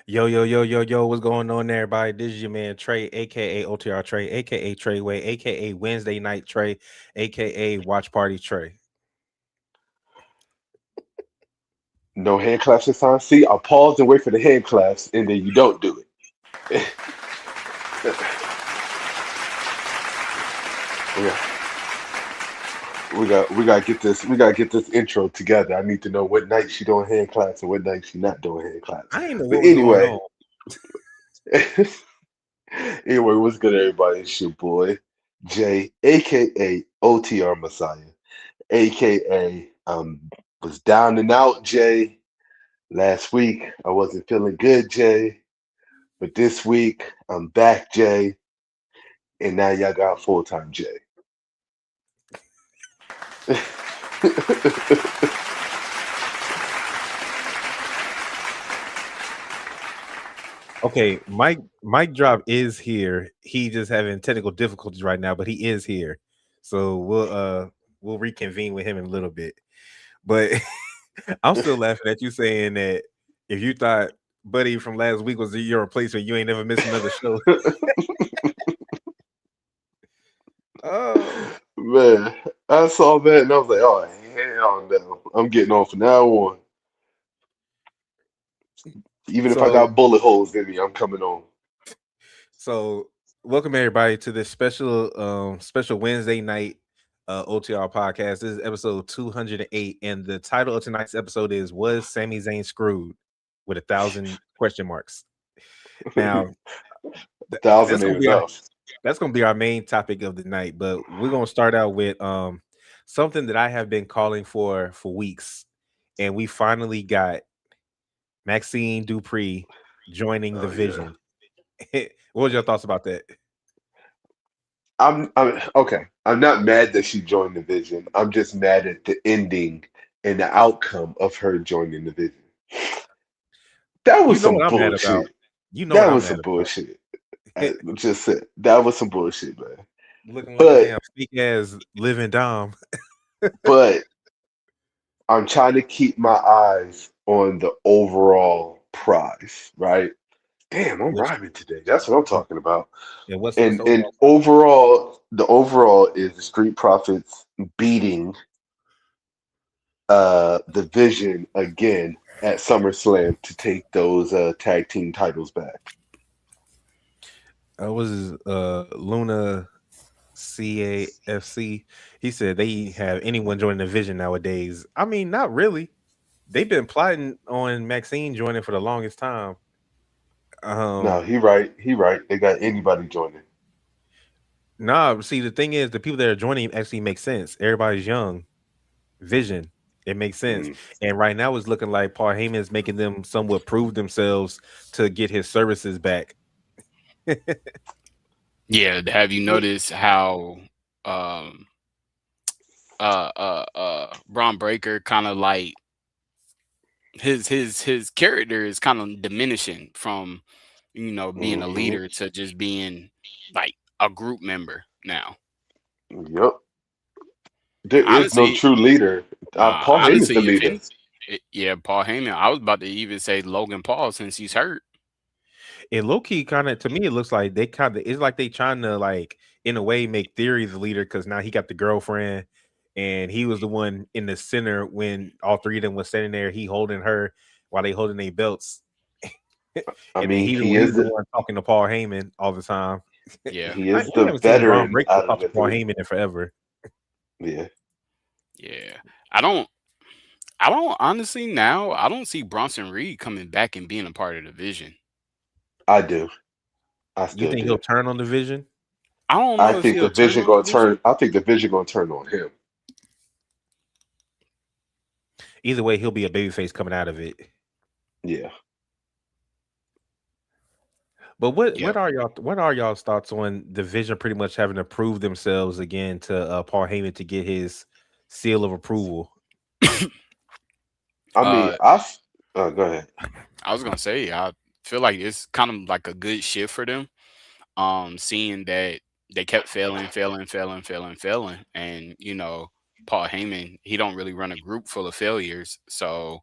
Yo, yo, yo, yo, yo, what's going on there, everybody? This is your man Trey, aka OTR Trey, aka Treyway, aka Wednesday Night Trey, aka Watch Party Trey. No hand claps this time. See, I pause and wait for the hand claps, and then you don't do it. we got, we gotta get this intro together. I need to know what night she doing hand claps and what night she not doing hand claps. I didn't know But what was going anyway, on. anyway, what's good, everybody? It's your boy Jay, aka OTR Messiah, aka was down and out Jay. Last week I wasn't feeling good, Jay. But this week, I'm back, Jay, and now y'all got full time Jay. Okay, Mike Drop is here. He just having technical difficulties right now, but he is here. So we'll reconvene with him in a little bit. But I'm still laughing at you saying that if you thought Buddy from last week was your replacement, you ain't never missed another show. Oh. Man, I saw that and I was like, oh, hell no. I'm getting on from now on. Even if I So got bullet holes in me, I'm coming on. So, welcome everybody to this special Wednesday night OTR podcast. This is episode 208, and the title of tonight's episode is "Was Sami Zayn screwed?" with 1,000 question marks. Now, Thousand that's gonna ain't be our enough. main topic of the night, but we're gonna start out with something that I have been calling for weeks, and we finally got Maxine Dupree joining the Oh yeah. Vision. What was your thoughts about that? I'm okay. I'm not mad that she joined the Vision. I'm just mad at the ending and the outcome of her joining the Vision. That You was know some what I'm mad about. bullshit. You know what That I'm was mad some about. bullshit. I just said that was some bullshit, man. Looking like a But damn fake ass living dom. but I'm trying to keep my eyes on the overall prize, right? Damn, I'm Which rhyming today. That's what I'm talking about. and what's the And overall prize? overall, the overall is the Street Profits beating the Vision again at SummerSlam to take those tag team titles back. Was Luna CAFC. He said they have anyone joining the Vision nowadays. I mean, not really. They've been plotting on Maxine joining for the longest time. No, Um, he right. He right. They got anybody joining. nah, see the thing is the people that are joining actually make sense. Everybody's young. Vision. It makes sense. Mm. And right now it's looking like Paul Heyman is making them somewhat prove themselves to get his services back. Yeah, have you noticed how um Braun Breaker kind of like his character is kind of diminishing from being a Hmm. leader to just being like a group member now. Yep. There is no Honestly, true leader. Paul Heyman's the honestly, if leader. any, yeah, Paul Heyman. I was about to even say Logan Paul since he's hurt. And low key, kind of to me, it looks like they kind of it's like they trying to like in a way make Theory the leader because now he got the girlfriend, and he was the one in the center when all three of them was sitting there. He holding her while they holding their belts, I and then mean, he was the one talking to Paul Heyman all the time. Yeah, I he is we the haven't seen Braun veteran Breaker out of talk to the Paul three. Heyman in forever. Yeah, yeah. I don't. I don't honestly now. I don't see Bronson Reed coming back and being a part of the Vision. I do. I You still think he'll do. turn on the Vision? I don't I know if think the he'll turn vision on the gonna turn. Vision. I think the vision gonna turn on him. Either way, he'll be a babyface coming out of it. Yeah. But Yep. what are y'all's thoughts on the Vision pretty much having to prove themselves again to Paul Heyman to get his seal of approval? I mean, uh, go ahead. I was gonna say I feel like it's kind of like a good shift for them. Seeing that they kept failing, and Paul Heyman, he don't really run a group full of failures. So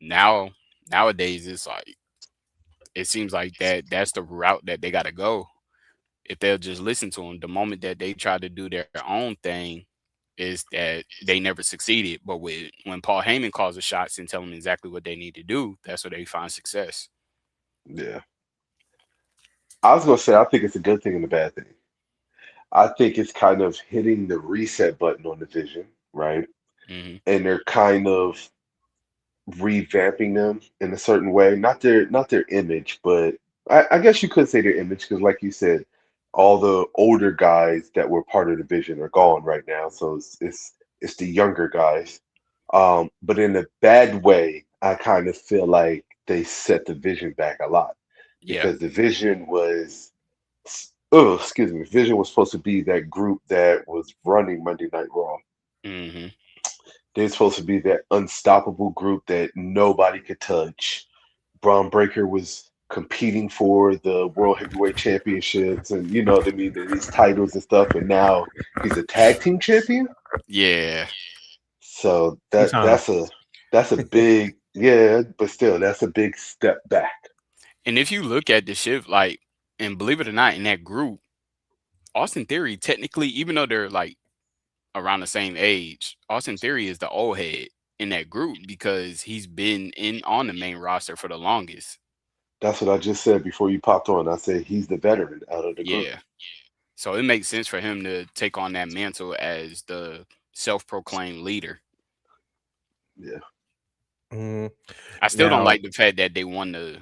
now nowadays it's like it seems like that's the route that they got to go if they'll just listen to him. The moment that they try to do their own thing is that they never succeeded. But when Paul Heyman calls the shots and tell them exactly what they need to do, that's where they find success. Yeah. I was gonna say I think it's a good thing and a bad thing. I think it's kind of hitting the reset button on the vision, right? Hmm. And they're kind of revamping them in a certain way. Not their image, but I guess you could say their image because, like you said, all the older guys that were part of the vision are gone right now. So it's the younger guys. But in a bad way, I kind of feel like they set the vision back a lot Yeah. because the vision was. Oh, excuse me. Vision was supposed to be that group that was running Monday Night Raw. Hmm. They're supposed to be that unstoppable group that nobody could touch. Braun Breaker was competing for the World Heavyweight Championships and you know what I mean, these titles and stuff, and now he's a tag team champion. Yeah. So Two that times. that's a big yeah, but still that's a big step back. And if you look at the shift, like, and believe it or not, in that group, Austin Theory technically, even though they're like around the same age, Austin Theory is the old head in that group because he's been in on the main roster for the longest. That's what I just said before you popped on. I said he's the veteran out of the group. Yeah. So it makes sense for him to take on that mantle as the self-proclaimed leader. Yeah. Mhm. I still don't Now, like the fact that they won the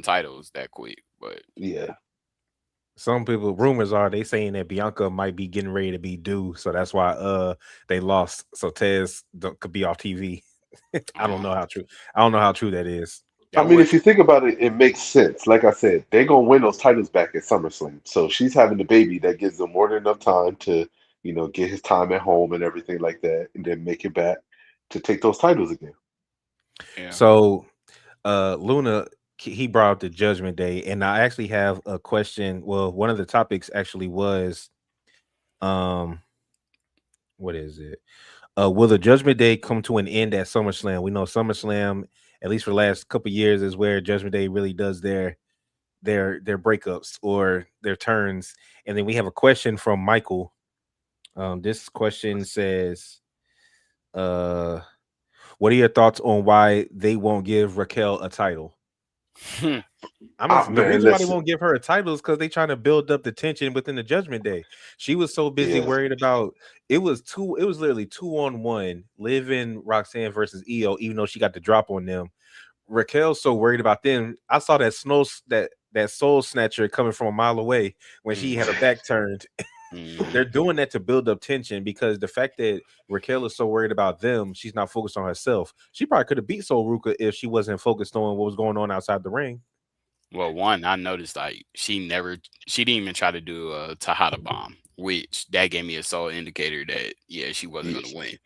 titles that quick, but Yeah. some people rumors are they saying that Bianca might be getting ready to be due, so that's why they lost. So could be off TV. I don't know um, how true. I don't know how true that is. I that mean, would if you think about it, it makes sense. Like I said, they're gonna win those titles back at SummerSlam. So she's having the baby that gives them more than enough time to, get his time at home and everything like that, and then make it back to take those titles again. yeah. So Luna he brought up the Judgment Day, and I actually have a question. Well, one of the topics actually was um what is it? Will the Judgment Day come to an end at SummerSlam? We know SummerSlam, at least for the last couple years, is where Judgment Day really does their breakups or their turns. And then we have a question from Michael. This question says, uh, "What are your thoughts on why they won't give Raquel a title?" The Man, reason why they listen, won't give her a title is because they trying to build up the tension within the Judgment Day. She was so busy yeah, worried about it was literally 2-on-1, Living Roxanne versus EO, even though she got the drop on them. Raquel's so worried about them. I saw that soul snatcher coming from a mile away when she had her Hmm. back turned. Hmm. They're doing that to build up tension because the fact that Raquel is so worried about them, she's not focused on herself. She probably could have beat Soul Ruka if she wasn't focused on what was going on outside the ring. Well, one, I noticed like she didn't even try to do a Tahada bomb, which that gave me a solid indicator that yeah, she wasn't yeah. gonna win.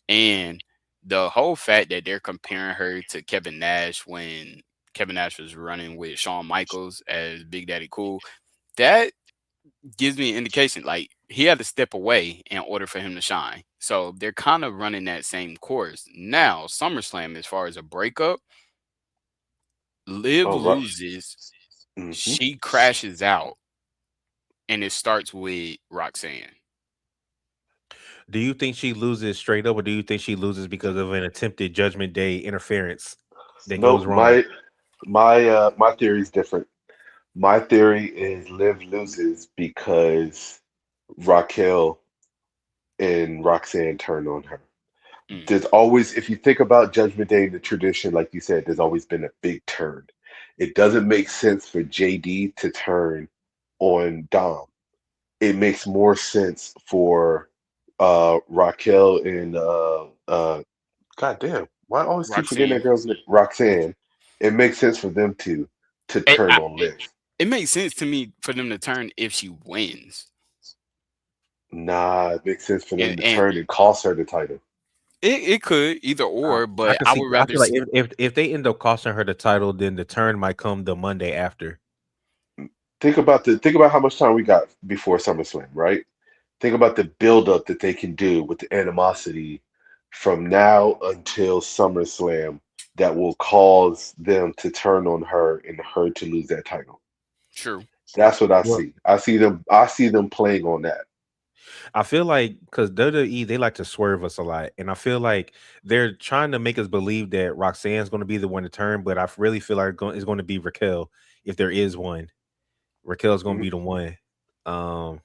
And the whole fact that they're comparing her to Kevin Nash when Kevin Nash was running with Shawn Michaels as Big Daddy Cool, that gives me an indication like he had to step away in order for him to shine. So they're kind of running that same course. Now, SummerSlam, as far as a breakup, Liv All right. loses, Mm-hmm. she crashes out, and it starts with Roxanne. Do you think she loses straight up, or do you think she loses because of an attempted Judgment Day interference that goes Nope. wrong? My theory is different. My theory is Liv loses because Raquel and Roxanne turn on her. Mm, There's always, if you think about Judgment Day in the tradition, like you said, there's always been a big turn. It doesn't make sense for JD to turn on Dom. It makes more sense for Raquel and God damn, why I always keep forgetting that Roxanne. girl's name? Roxanne. It makes sense for them to It, turn I, on Liv. it makes sense to me for them to turn if she wins. Nah, it makes sense for them to And turn and cost her the title. it could either or, I but can I see. would I rather feel like see. if they end up costing her the title, then the turn might come the Monday after. Think about how much time we got before SummerSlam, right? Think about the buildup that they can do with the animosity from now until SummerSlam. that will cause them to turn on her and her to lose that title. True. That's what I Well, see. I see them playing on that. I feel like because WWE they like to swerve us a lot, and I feel like they're trying to make us believe that Roxanne's going to be the one to turn, but I really feel like it's going to be Raquel if there is one. Raquel's going to Mhm. be the one. Um,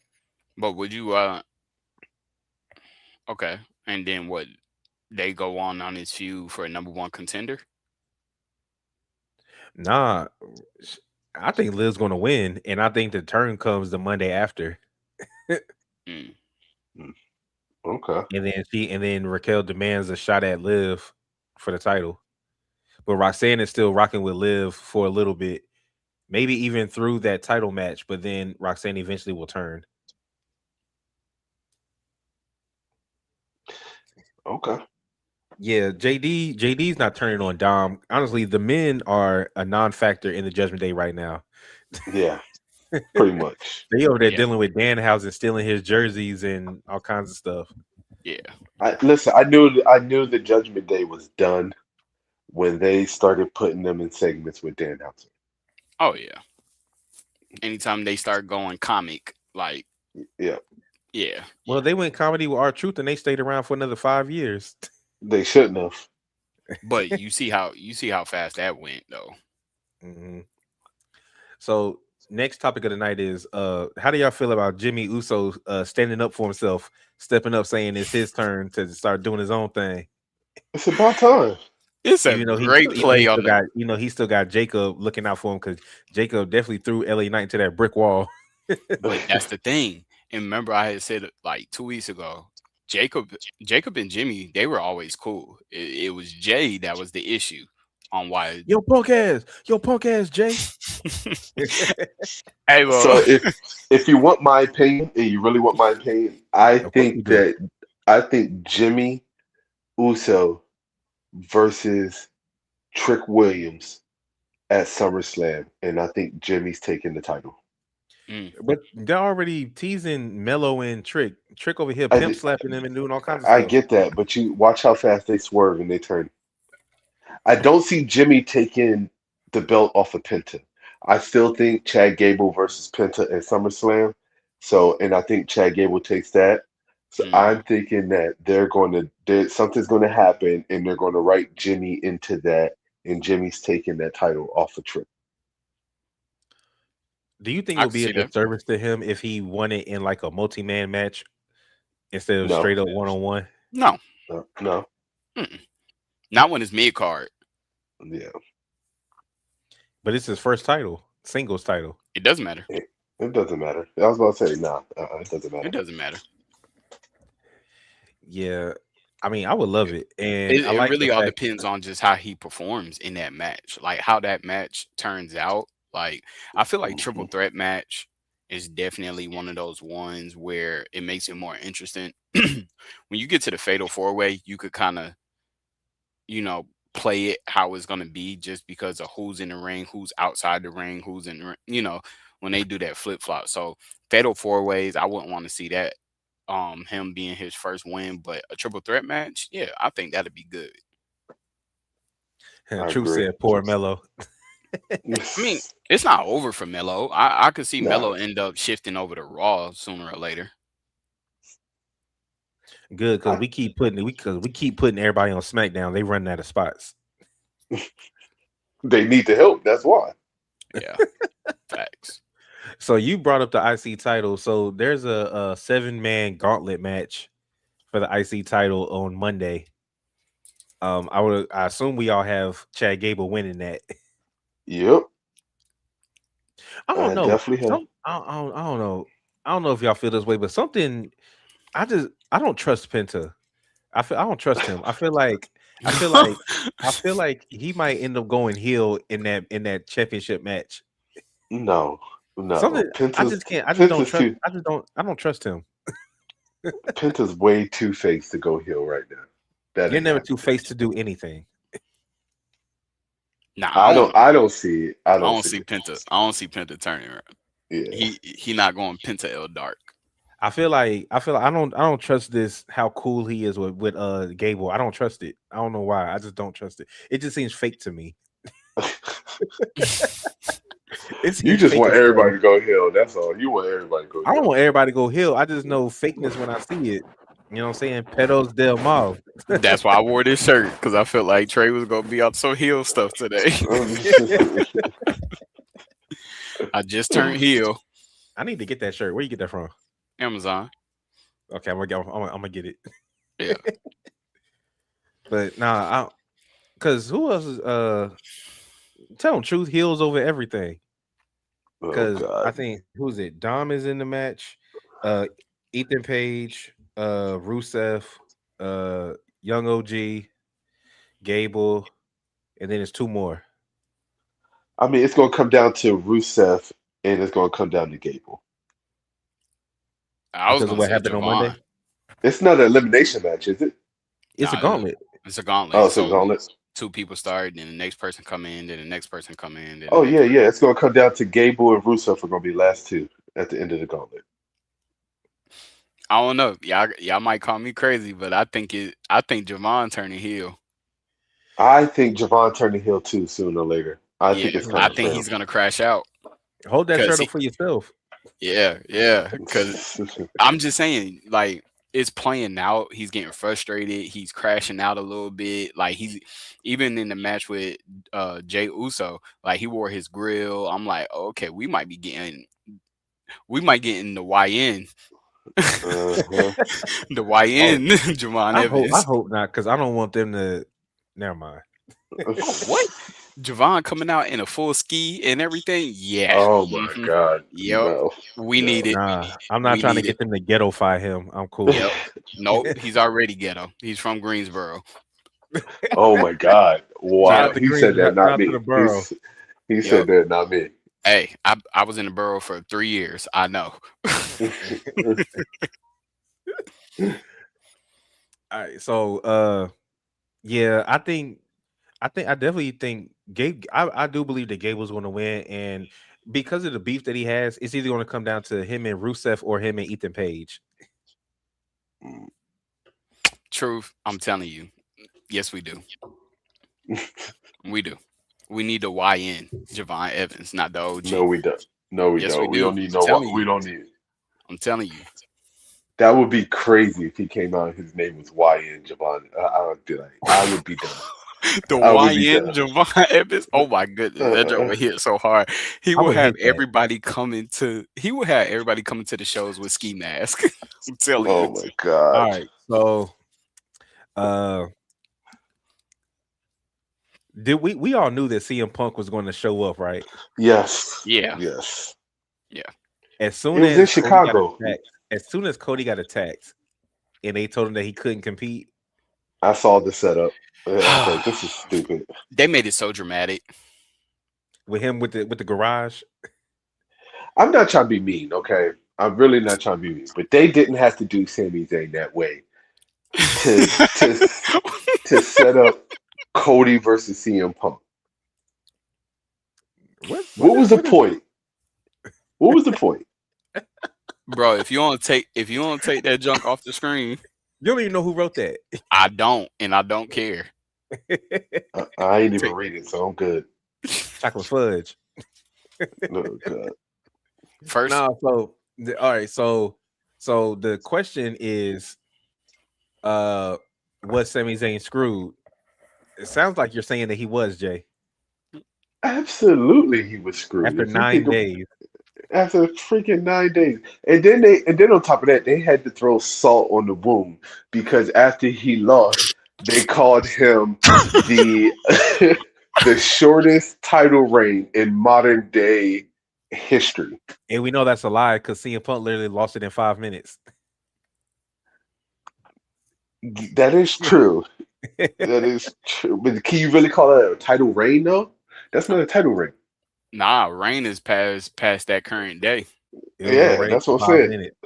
But would you okay. And then what, they go on this feud for a number one contender? nah, I think Liv's going to win, and I think the turn comes the Monday after, Mm. Mm. Okay. and then Raquel demands a shot at Liv for the title, but Roxanne is still rocking with Liv for a little bit, maybe even through that title match, but then Roxanne eventually will turn. Okay. Yeah, JD's not turning on Dom. Honestly, the men are a non-factor in the Judgment Day right now. Yeah. Pretty much. They over there Yeah. dealing with Danhausen stealing his jerseys and all kinds of stuff. Yeah. Listen. I knew the Judgment Day was done when they started putting them in segments with Danhausen. Oh yeah. Anytime they start going comic, like, Yeah. yeah. Well, they went comedy with our truth and they stayed around for another 5 years. They shouldn't have. But you see how fast that went though. Mhm. So next topic of the night is how do y'all feel about Jimmy Uso standing up for himself, stepping up, saying it's his turn to start doing his own thing? It's about time. It's a great Even though play he on still the. got he still got Jacob looking out for him because Jacob definitely threw LA Knight into that brick wall. But that's the thing. And remember, I had said it like 2 weeks ago. Jacob, Jacob and Jimmy, they were always cool. It was Jay that was the issue on why. Yo punk ass Jay. Hey, So well, if you want my opinion, and you really want my opinion, I Of course we think do. that I think Jimmy Uso versus Trick Williams at SummerSlam, and I think Jimmy's taking the title. mm, But they're already teasing Mello and Trick. Trick over here I, pimp di- slapping them and doing all kinds of I stuff. get that, but you watch how fast they swerve and they turn. I don't see Jimmy taking the belt off of Penta. I still think Chad Gable versus Penta at SummerSlam. So, and I think Chad Gable takes that. So I'm mm. thinking that something's going to happen, and they're going to write Jimmy into that, and Jimmy's taking that title off of Trick. Do you think it I would can be a see that. disservice to him if he won it in like a multi-man match instead of No, straight up one-on-one? No, no, no. mm-mm. Not when it's mid card. Yeah, But it's his first title, singles title. It doesn't matter. it doesn't matter. I was about to say, nah, it doesn't It matter. doesn't matter. Yeah. I mean, I would love it. And It, I it like the really all fact depends on just how he performs in that match, like how that match turns out. Like, I feel like triple Mhm. threat match is definitely one of those ones where it makes it more interesting. When you get to the fatal four way, you could kind of, you know, play it how it's gonna be just because of who's in the ring, who's outside the ring, who's in the when they do that flip flop. So fatal four ways, I wouldn't want to see that. Him being his first win, but a triple threat match, yeah, I think that'd be good. I Truth agree. said poor Mello. I mean, it's not over for Melo. I could see Nah, Melo end up shifting over to Raw sooner or later. Good because I, we keep putting everybody on SmackDown. They running out of spots. they need the help. That's why. Yeah, facts. So you brought up the IC title. So there's a 7-man gauntlet match for the IC title on Monday. I assume we all have Chad Gable winning that. Yep, I don't I know. definitely have. I don't know. I don't know if y'all feel this way, but something I don't trust Penta. I don't trust him. I feel like he might end up going heel in that championship match. No, no. Something I just can't. I just don't trust. Too I don't trust him. Penta's way too faced to go heel right now. That You're ain't never too happening. faced to do anything. Nah, I don't. I don't see it. I don't see it. I don't see Penta turning. Yeah. He not going Penta El Dark. I don't trust this how cool he is with Gable. I don't trust it. I don't know why. I just don't trust it. It just seems fake to me. It You seems just fake want as hell. everybody to go hill. That's all. You want everybody to go I don't hill. want everybody to go hill. I just know fakeness when I see it. You know what I'm saying? Pedos del mal. That's why I wore this shirt because I felt like Trey was gonna be on some heel stuff today. I just turned heel. I need to get that shirt. Where you get that from? Amazon. Okay, I'm gonna get it. Yeah. But nah, because who else is tell them truth heals over everything. Oh Because I God. think who's it? Dom is in the match. Uh, Ethan Page, Rusev, uh, Young OG, Gable, and then there's two more I mean, it's gonna come down to Rusev, and it's gonna come down to Gable. I was because of gonna what say happened on Monday. Javon. It's not an elimination match, is it? It's a Nah, gauntlet. it's a Oh, gauntlet. it's a So gauntlet. two people start, then the next person come in, then the next person come in, then the Oh yeah, next. yeah. It's gonna come down to Gable and Rusev are gonna be last two at the end of the gauntlet. I don't know. Y'all might call me crazy, but I think it. I think Javon turning heel. I think Javon turning heel too sooner or later. I Yeah, think it's I coming think for him. he's gonna crash out. Hold that Cause shirt up he, for yourself. yeah. Cause I'm just saying, like, it's playing out. He's getting frustrated. He's crashing out a little bit. Like he's even in the match with Jay Uso, like he wore his grill. I'm like, okay, we might get in the YN, Uh-huh. the Oh, YN, Javon I Evans. hope not, because I don't want them to. Never mind. What? Javon coming out in a full ski and everything? Yeah. Oh my hmm God. Yep. No. We need No. it. Nah, I'm not We trying to need it. get them to ghettoify him. I'm cool. Yep. Nope. He's already ghetto. He's from Greensboro. Oh my God. Shout Wow. out to He Green. said that, Shout not out to the me. borough. He Yep. said that, not me. Hey, I was in the borough for 3 years. I know. All right, so yeah, I definitely think Gabe. I do believe that Gabe was going to win, and because of the beef that he has, it's either going to come down to him and Rusev or him and Ethan Page. Truth, I'm telling you. Yes, we do. We do. We need the YN, Javon Evans, not the No, OG. we don't. No, we Yes, we don't. We do. don't need I'm no telling what we you. don't need. I'm telling you. That would be crazy if he came out and his name was YN Javon. I would be like, I would be done. The I would be YN done. Javon Evans. Oh my goodness, that joke Uh, would hit so hard. He I will would have hate that. everybody coming to. He will have everybody coming to the shows with ski masks. I'm telling you. oh my God. All right, so uh, did we all knew that CM Punk was going to show up, right? Yes. Yeah, Yes. yeah. As It soon was in as Cody got Chicago. attacked, as soon as Cody got attacked, and they told him that he couldn't compete I saw the setup. I was like, this is stupid. They made it so dramatic. with him with the garage. I'm not trying to be mean, okay? I'm really not trying to be mean, but they didn't have to do Sami Zayn that way to to to set up Cody versus CM Punk. What was the What is it? point? What was the point? Bro, if you want to take that junk off the screen, You don't even know who wrote that. I don't, and I don't care. I ain't even Take read it, so I'm good. Chocolate fudge. No, God. first. No, all right, so the question is, uh, was Sami Zayn screwed? It sounds like you're saying that he was, Jay, Absolutely, he was screwed. after If you think 9 days. after freaking 9 days, and then on top of that, they had to throw salt on the wound because after he lost, they called him the the shortest title reign in modern day history. And we know that's a lie because CM Punk literally lost it in 5 minutes. That is true. That is true. But can you really call that a title reign though? That's not a title reign. Nah, rain is past that current day. It was a Yeah, race that's for what I'm five saying. minutes.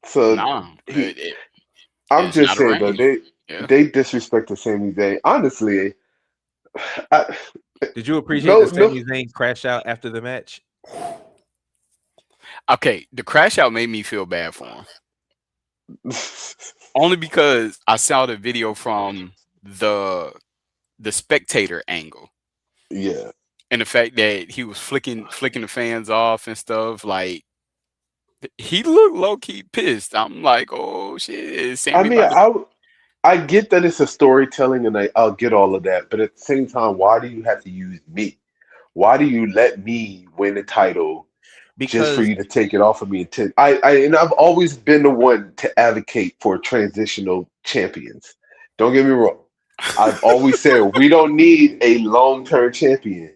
So Nah, he, I'm it's just not a saying though, rain. they Yeah. they disrespected Sami Zayn. Honestly, I, Did you appreciate no, the no. Sami Zayn crash out after the match? Okay, the crash out made me feel bad for him. Only because I saw the video from the the spectator angle. Yeah. And the fact that he was flicking the fans off and stuff, like he looked low key pissed. I'm like, oh shit, is I Sammy mean, about to I get that it's a storytelling, and I'll get all of that. But at the same time, why do you have to use me? Why do you let me win the title just for because you to take it off of me? And I've always been the one to advocate for transitional champions. Don't get me wrong. I've always said we don't need a long-term champion.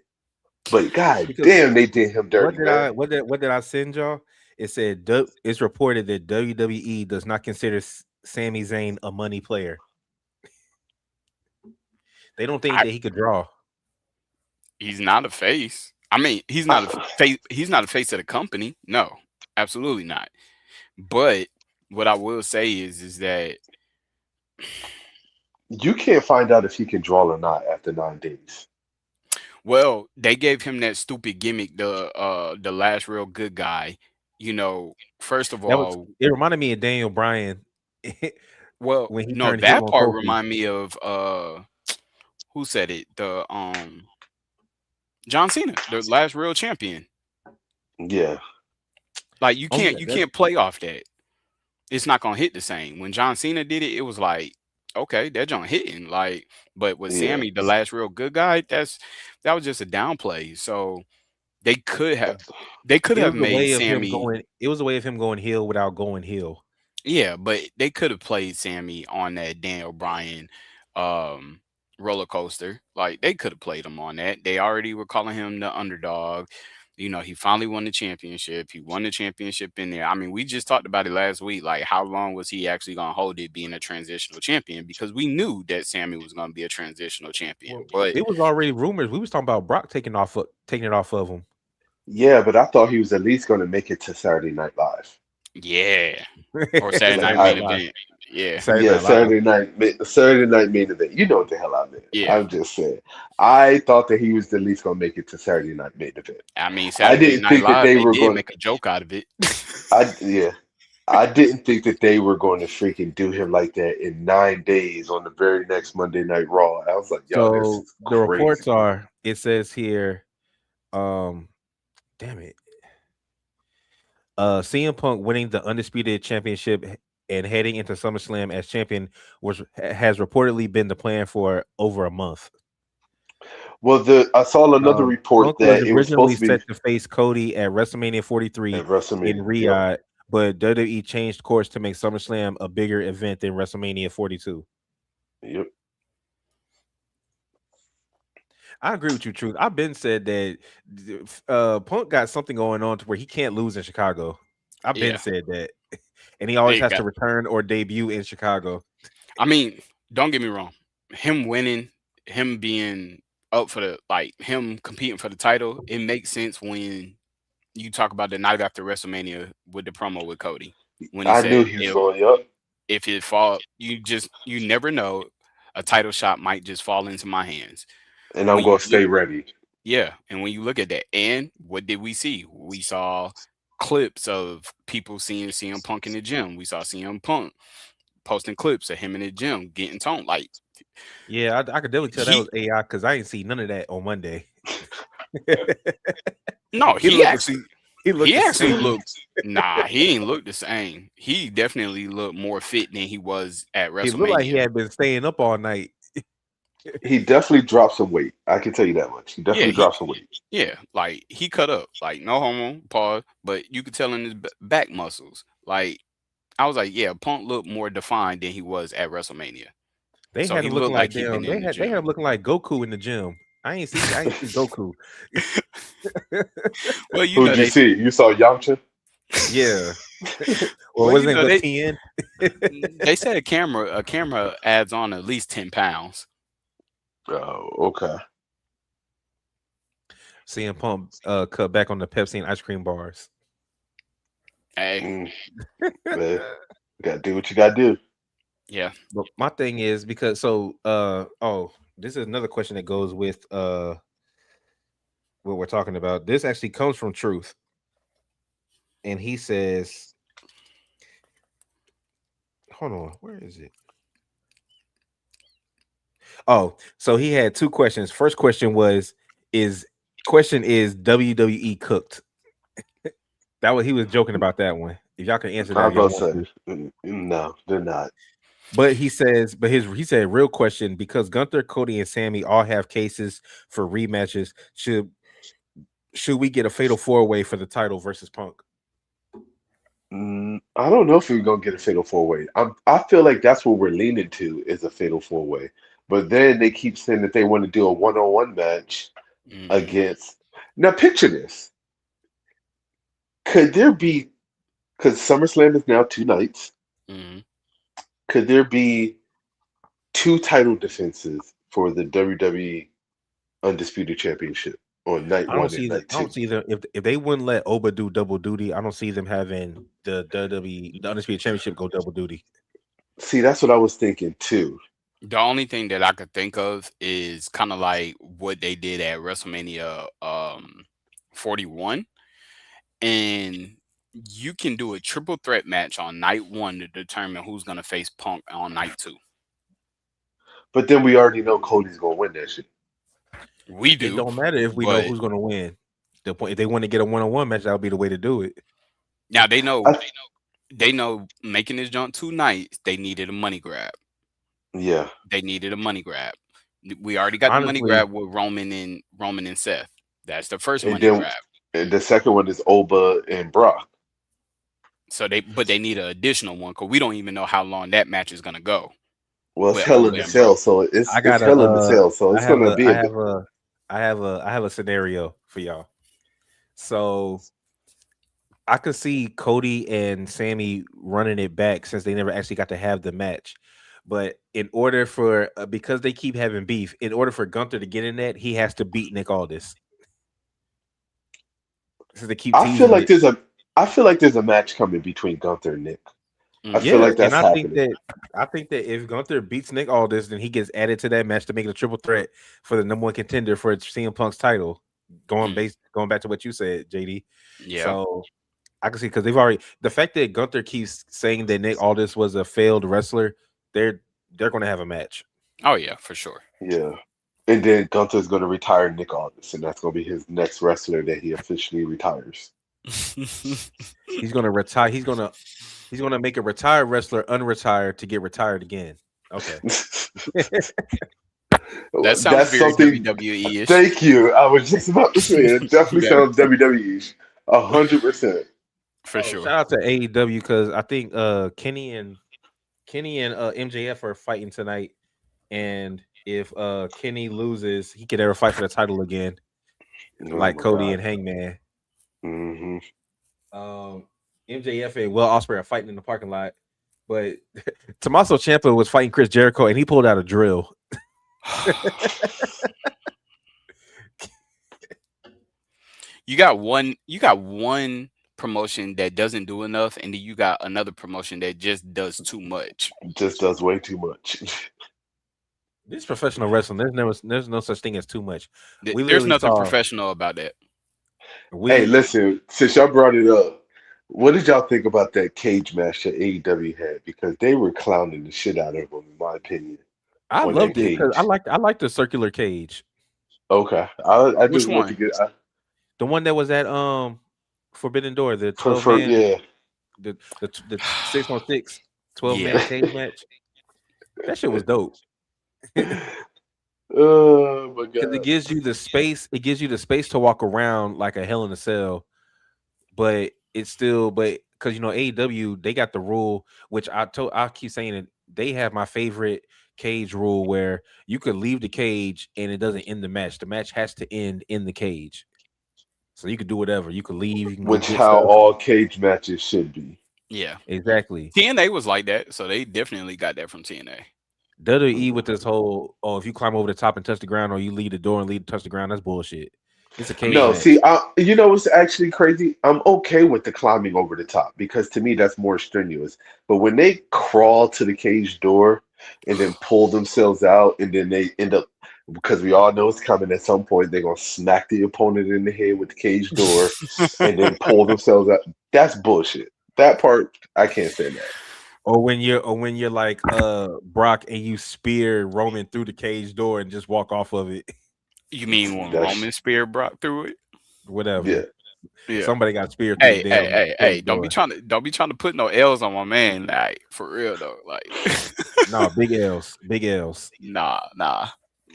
But god because damn, they did him dirty, man. what did I send y'all? It said it's reported that WWE does not consider Sami Zayn a money player. They don't think I, that he could draw. he's not a face. I mean, he's not a face he's not a face of the company. No, absolutely not. But what I will say is that You can't find out if he can draw or not after 9 days. well, they gave him that stupid gimmick, the last real good guy. First of That was all, it. Reminded me of Daniel Bryan well, when he no, turned heel that on part Kofi. remind me of who said it? The John Cena, the last real champion. Yeah. Like you Oh can't yeah, you that's can't play off that. It's not gonna hit the same. When John Cena did it, it was like, okay, that John hitting. Like, but with Yeah. Sammy, the last real good guy, that was just a downplay. So they could have they could it have was a made way of him Sammy, going. It was a way of him going heel without going heel. yeah, but they could have played Sammy on that Daniel Bryan um roller coaster. Like they could have played him on that. They already were calling him the underdog. He finally won the championship. He won the championship in there. I mean, we just talked about it last week. Like, how long was he actually gonna hold it being a transitional champion? Because we knew that Sammy was gonna be a transitional champion. Well, But it was already rumors. We was talking about Brock taking it off of him. Yeah, but I thought he was at least going to make it to Saturday Night Live. yeah, or Saturday Like Night Saturday Main Night I, Live. Event. Yeah, Saturday yeah, Night Live. Saturday night main event. You know what the hell I meant. yeah. I'm just saying. I thought that he was at least going to make it to Saturday night main event. I mean, I Saturday didn't Night think that Live, they they were did going. make a joke out of it. I yeah. I didn't think that they were going to freaking do him like that in 9 days on the very next Monday Night Raw. I was like, yo, this So is the reports crazy. are. It says here. Um, damn it. CM Punk winning the undisputed championship and heading into SummerSlam as champion has reportedly been the plan for over a month. Well, I saw another report Punk was that it was supposed originally to be set to face Cody at WrestleMania 43 at in WrestleMania. Yep. Riyadh, but WWE changed course to make SummerSlam a bigger event than WrestleMania 42. Yep. I agree with you, Truth. I've been said that Punk got something going on to where he can't lose in Chicago. I've been Yeah, said that. And he always they has got. to return or debut in Chicago. I mean, don't get me wrong. Him winning, him being up for the like him competing for the title, it makes sense when you talk about the night after WrestleMania with the promo with Cody when he I knew said he was going up, if it fall, you never know, a title shot might just fall into my hands. and I'm When going you to look, stay ready. yeah, and when you look at that, and what did we see? We saw clips of people seeing CM Punk in the gym. We saw CM Punk posting clips of him in the gym getting toned. Like Yeah, I could definitely tell that was he AI because I ain't see none of that on Monday. no, he looked the, he looked he the actually same. looked nah, he ain't look the same. He definitely looked more fit than he was at He looked like he WrestleMania. had been staying up all night. He definitely dropped some weight. I can tell you that much. He Yeah, definitely dropped some weight. like he cut up, like no homo, pause, but you could tell in his back muscles. Like I was like, yeah, Punk looked more defined than he was at WrestleMania. They So had he him looking looked like like he'd damn. been in the They had gym. him looking like Goku in the gym. I ain't see Goku. Well, Who'd you see? You saw Yamcha? Yeah. Or well, wasn't it what TN? they said a camera adds on at least 10 pounds. Oh, okay. CM Punk cut back on the Pepsi and ice cream bars. Hey, Mm, man, you gotta do what you gotta do. yeah, But my thing is because this is another question that goes with what we're talking about. This actually comes from Truth. and he says, "Hold on, where is it?" Oh, so he had two questions. First question was, "Is is WWE cooked?" That was he was joking about that one. If y'all can answer that, I'm if y'all about to want say, to. no, they're not. But he says, but his he said, real question because Gunther, Cody, and Sammy all have cases for rematches. Should we get a fatal four way for the title versus Punk? I don't know if we're gonna get a fatal four way. I feel like that's what we're leaning to is a fatal four way. But then they keep saying that they want to do a one on one match Hmm. against. Now picture this: could there be? Because SummerSlam is now 2 nights. Hmm. Could there be two title defenses for the WWE Undisputed Championship on night one and night I don't two? see them if they wouldn't let Oba do double duty. I don't see them having the WWE the Undisputed Championship go double duty. See, that's what I was thinking too. The only thing that I could think of is kind of like what they did at WrestleMania 41, and you can do a triple threat match on night one to determine who's gonna face Punk on night two. But then we already know Cody's gonna win that shit. We It do, don't matter if we know but who's going to win. The point if they want to get a one on one match, that would be the way to do it. now I, they know making this jump 2 nights, they needed a money grab. yeah, They needed a money grab. We already got the money Honestly, grab with Roman and Seth. That's the first and money then grab. and the second one is Oba and Brock. So they need an additional one because we don't even know how long that match is gonna go Well, it's with Hell in Oba the and Cell, Brock. so I it's got Hell in the Cell, so it's gonna be I a bit. have a I have a scenario for y'all. So I could see Cody and Sammy running it back since they never actually got to have the match. But in order for because they keep having beef, in order for Gunther to get in that, he has to beat Nick Aldis. So they keep I feel teasing like it. I feel like there's a match coming between Gunther and Nick. I Hmm. feel Yeah, like and that's happening. I think that if Gunther beats Nick Aldis, then he gets added to that match to make it a triple threat for the number one contender for CM Punk's title. Going back to what you said, JD. Yeah. So I can see because they've already the fact that Gunther keeps saying that Nick Aldis was a failed wrestler, they're going to have a match. Oh yeah, for sure. Yeah. And then Gunther's gonna retire Nick Aldis, and that's gonna be his next wrestler that he officially retires. He's going to retire. He's going to make a retired wrestler unretired to get retired again. Okay. That sounds That's very something. WWE ish. Thank you. I was just about to say it. Definitely Yeah, sounds WWE. 100%. for Oh, sure. shout out to AEW because I think Kenny and MJF are fighting tonight, and if Kenny loses, he could never fight for the title again, Oh like my Cody God. and Hangman. Hmm. Um, MJF and Will Ospreay are fighting in the parking lot, but Tommaso Ciampa was fighting Chris Jericho, and he pulled out a drill. You got one promotion that doesn't do enough, and then you got another promotion that just does too much. Just does way too much. This professional wrestling, there's no such thing as too much. We There's literally nothing saw professional about that. Hey, we listen, since y'all brought it up, what did y'all think about that cage match that AEW had? Because they were clowning the shit out of them, in my opinion, I on that loved it because cage. I like the circular cage. Okay. I Which just want to one? get The one that was at Forbidden Door, the for 12-man, yeah. the 6 on 6 12-man Yeah. cage match. That shit was dope. Because Oh my it God. gives you the space, it gives you the space to walk around like a hell in a cell, but it's still but because AEW, they got the rule, which I keep saying it, they have my favorite cage rule where you could leave the cage and it doesn't end the match. The match has to end in the cage. So you could do whatever. You could leave, you can go Which get how stuff. all cage matches should be. Yeah. Exactly. TNA was like that, so they definitely got that from TNA. WWE with this whole if you climb over the top and touch the ground or you leave the door and leave touch the ground, that's bullshit. It's a cage No, Me. match. see, you know what's actually crazy? I'm okay with the climbing over the top because to me that's more strenuous. But when they crawl to the cage door and then pull themselves out, and then they end up because we all know it's coming at some point, they're gonna smack the opponent in the head with the cage door and then pull themselves out. That's bullshit. That part I can't say that. Or when you're like Brock and you spear Roman through the cage door and just walk off of it. You mean when That's Roman spear Brock through it? yeah. Whatever. Yeah. Somebody got speared through the Hey, hey, damn hey, hey! cage Don't be door. trying to put no L's on my man, like for real though. Like, No, big L's. Big L's. nah, nah,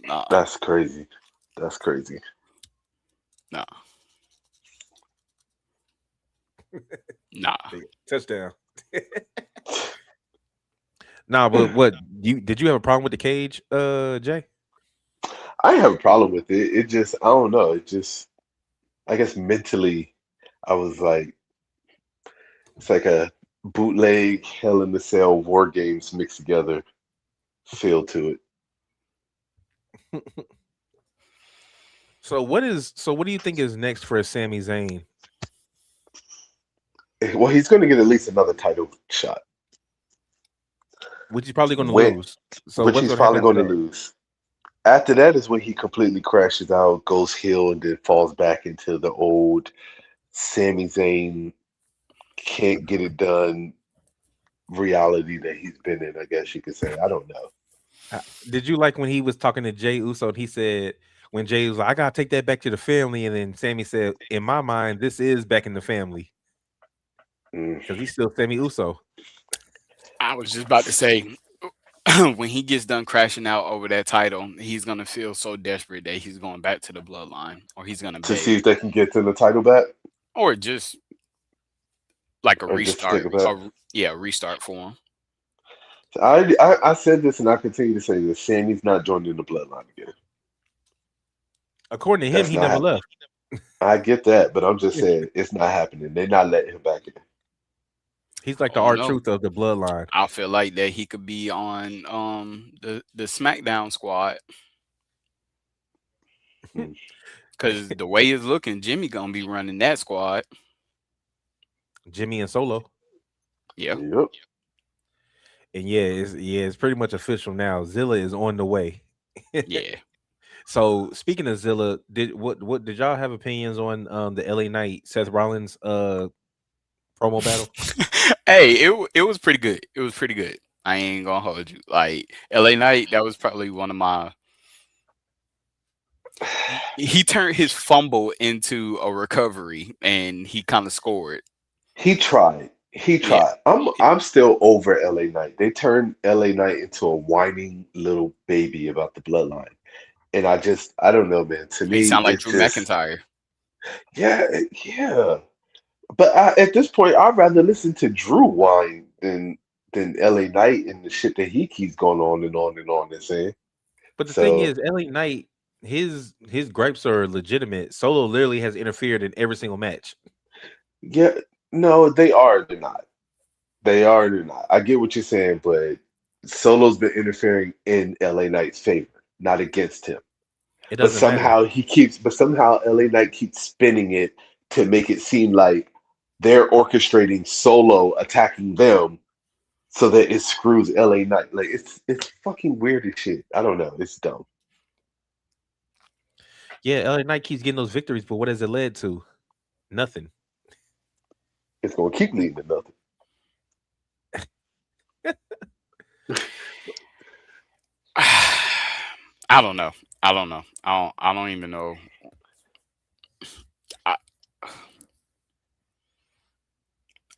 nah, That's crazy. That's crazy. nah, nah. Big touchdown. Nah, but what you did you have a problem with the cage, Jay? I have a problem with it. It just I don't know. It just I guess mentally I was like it's like a bootleg Hell in the Cell War Games mixed together feel to So what do you think is next for Sami Zayn? it. Well, he's going to get at least another title shot, Which he's probably gonna when, lose. So which what's he's gonna happen probably after going to that? lose. After that is when he completely crashes out, goes heel, and then falls back into the old Sami Zayn can't get it done reality that he's been in, I guess you could say. I don't know. Did you like when he was talking to Jay Uso and he said when Jay was like, I gotta take that back to the family, and then Sammy said, in my mind, this is back in the family Mm. because he's still Sammy Uso. I was just about to say, when he gets done crashing out over that title, he's gonna feel so desperate that he's going back to the bloodline, or he's gonna To see beg, if they can get to the title back or just like a or just to take restart. it back. Yeah, restart for him. I said this and I continue to say this. Sammy's not joining the bloodline again. According to him, That's he not never happening. left. I get that, but I'm just saying it's not happening. They're not letting him back in. He's like the Oh R no, truth of the bloodline. I feel like that he could be on the SmackDown squad Mm. because the way it's looking, Jimmy gonna be running that squad. Jimmy and Solo. Yeah, Yep. And it's pretty much official now. Zilla is on the way. yeah. So speaking of Zilla, what did y'all have opinions on the LA Knight Seth Rollins promo battle? Hey, it was pretty good. It was pretty good. I ain't gonna hold you. Like LA Knight, that was probably one of my. He turned his fumble into a recovery, and he kind of scored. He tried. He Yeah, tried. I'm still over LA Knight. They turned LA Knight into a whining little baby about the bloodline. And I don't know, man. To he me, sound like it's Drew just McIntyre. yeah. But at this point, I'd rather listen to Drew whine than LA Knight and the shit that he keeps going on and on and on and saying. But the thing So is, LA Knight, his gripes are legitimate. Solo literally has interfered in every single match. yeah, no, they are. They're not. They are. They're not. I get what you're saying, but Solo's been interfering in LA Knight's favor, not against him. It doesn't matter. But somehow LA Knight keeps spinning it to make it seem like they're orchestrating Solo attacking them so that it screws LA Knight. Like it's fucking weird as shit. I don't know. It's dumb. Yeah, LA Knight keeps getting those victories, but what has it led to? Nothing. It's gonna keep leading to nothing. I don't know. I don't know. I don't even know. I,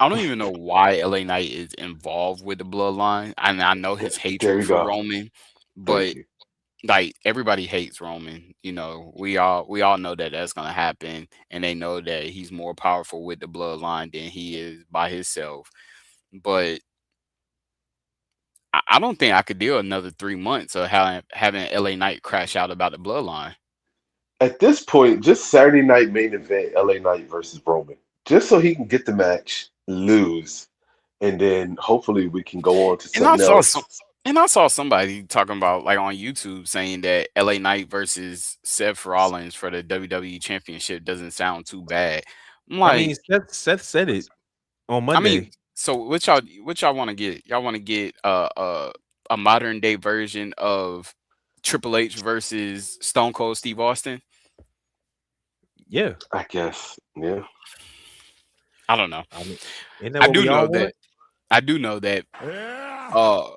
I don't even know why LA Knight is involved with the bloodline. And I know his There hatred you for go. Roman, Thank but you. like everybody hates Roman. You know, we all know that that's gonna happen, and they know that he's more powerful with the bloodline than he is by himself. But I don't think I could deal another 3 months of having LA Knight crash out about the bloodline. At this point, just Saturday night main event, LA Knight versus Roman, just so he can get the match, lose, and then hopefully we can go on to And I something saw some. else. And I saw somebody talking about like on YouTube saying that LA Knight versus Seth Rollins for the WWE Championship doesn't sound too bad. I'm I mean, like, Seth said it on I mean, Monday. so what y'all want to get? Y'all want to get a modern day version of Triple H versus Stone Cold Steve Austin? Yeah. I guess. Yeah. I don't know. I mean, isn't that I what do we all know that. want? I do know that. Uh,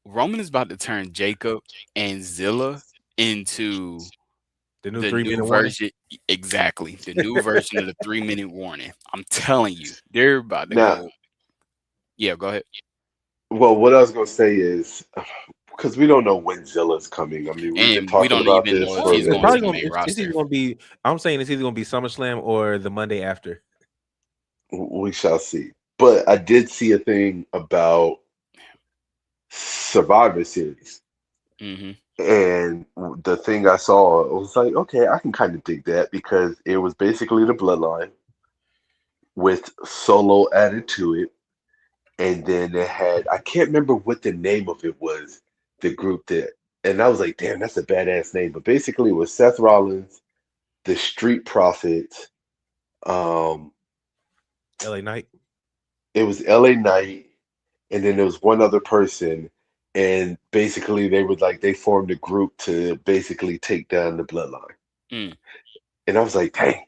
Roman is about to turn Jacob and Zilla into The new the 3 minute new warning. version. Exactly, the new version of the 3 minute warning. I'm telling you, they're about to Now, go. Yeah, go ahead. well, what I was gonna say is because we don't know when Zilla's coming. I mean, we've been And we talking don't about even this know if for a he's It's going minute. to probably the gonna. main It's either roster. gonna be. I'm saying it's either gonna be SummerSlam or the Monday after. We shall see. But I did see a thing about Survivor Series. Hmm. And the thing I saw, I was like, okay, I can kind of dig that because it was basically the bloodline with Solo added to it. And then it had, I can't remember what the name of it was, the group that, and I was like, damn, that's a badass name. But basically, it was Seth Rollins, the Street Profits, um, LA Knight. it was LA Knight, and then there was one other person. And basically, they would like, they formed a group to basically take down the bloodline. Mm. And I was like, dang,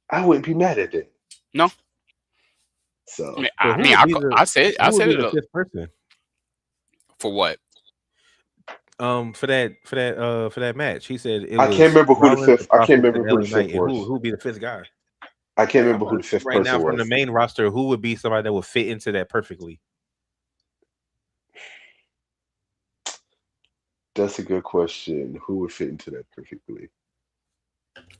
I wouldn't be mad at it. No, So So who would be the I who would said be it the fifth person? for what? For that match? He said it I can't was remember who the Rollins, the fifth. I can't Profits, remember and who LA the Knight, fifth and was. who would be the fifth guy? I can't I'm remember who trying the to think fifth right person now from the was. main roster who would be somebody that would fit into that perfectly. That's a good question. Who would fit into that perfectly?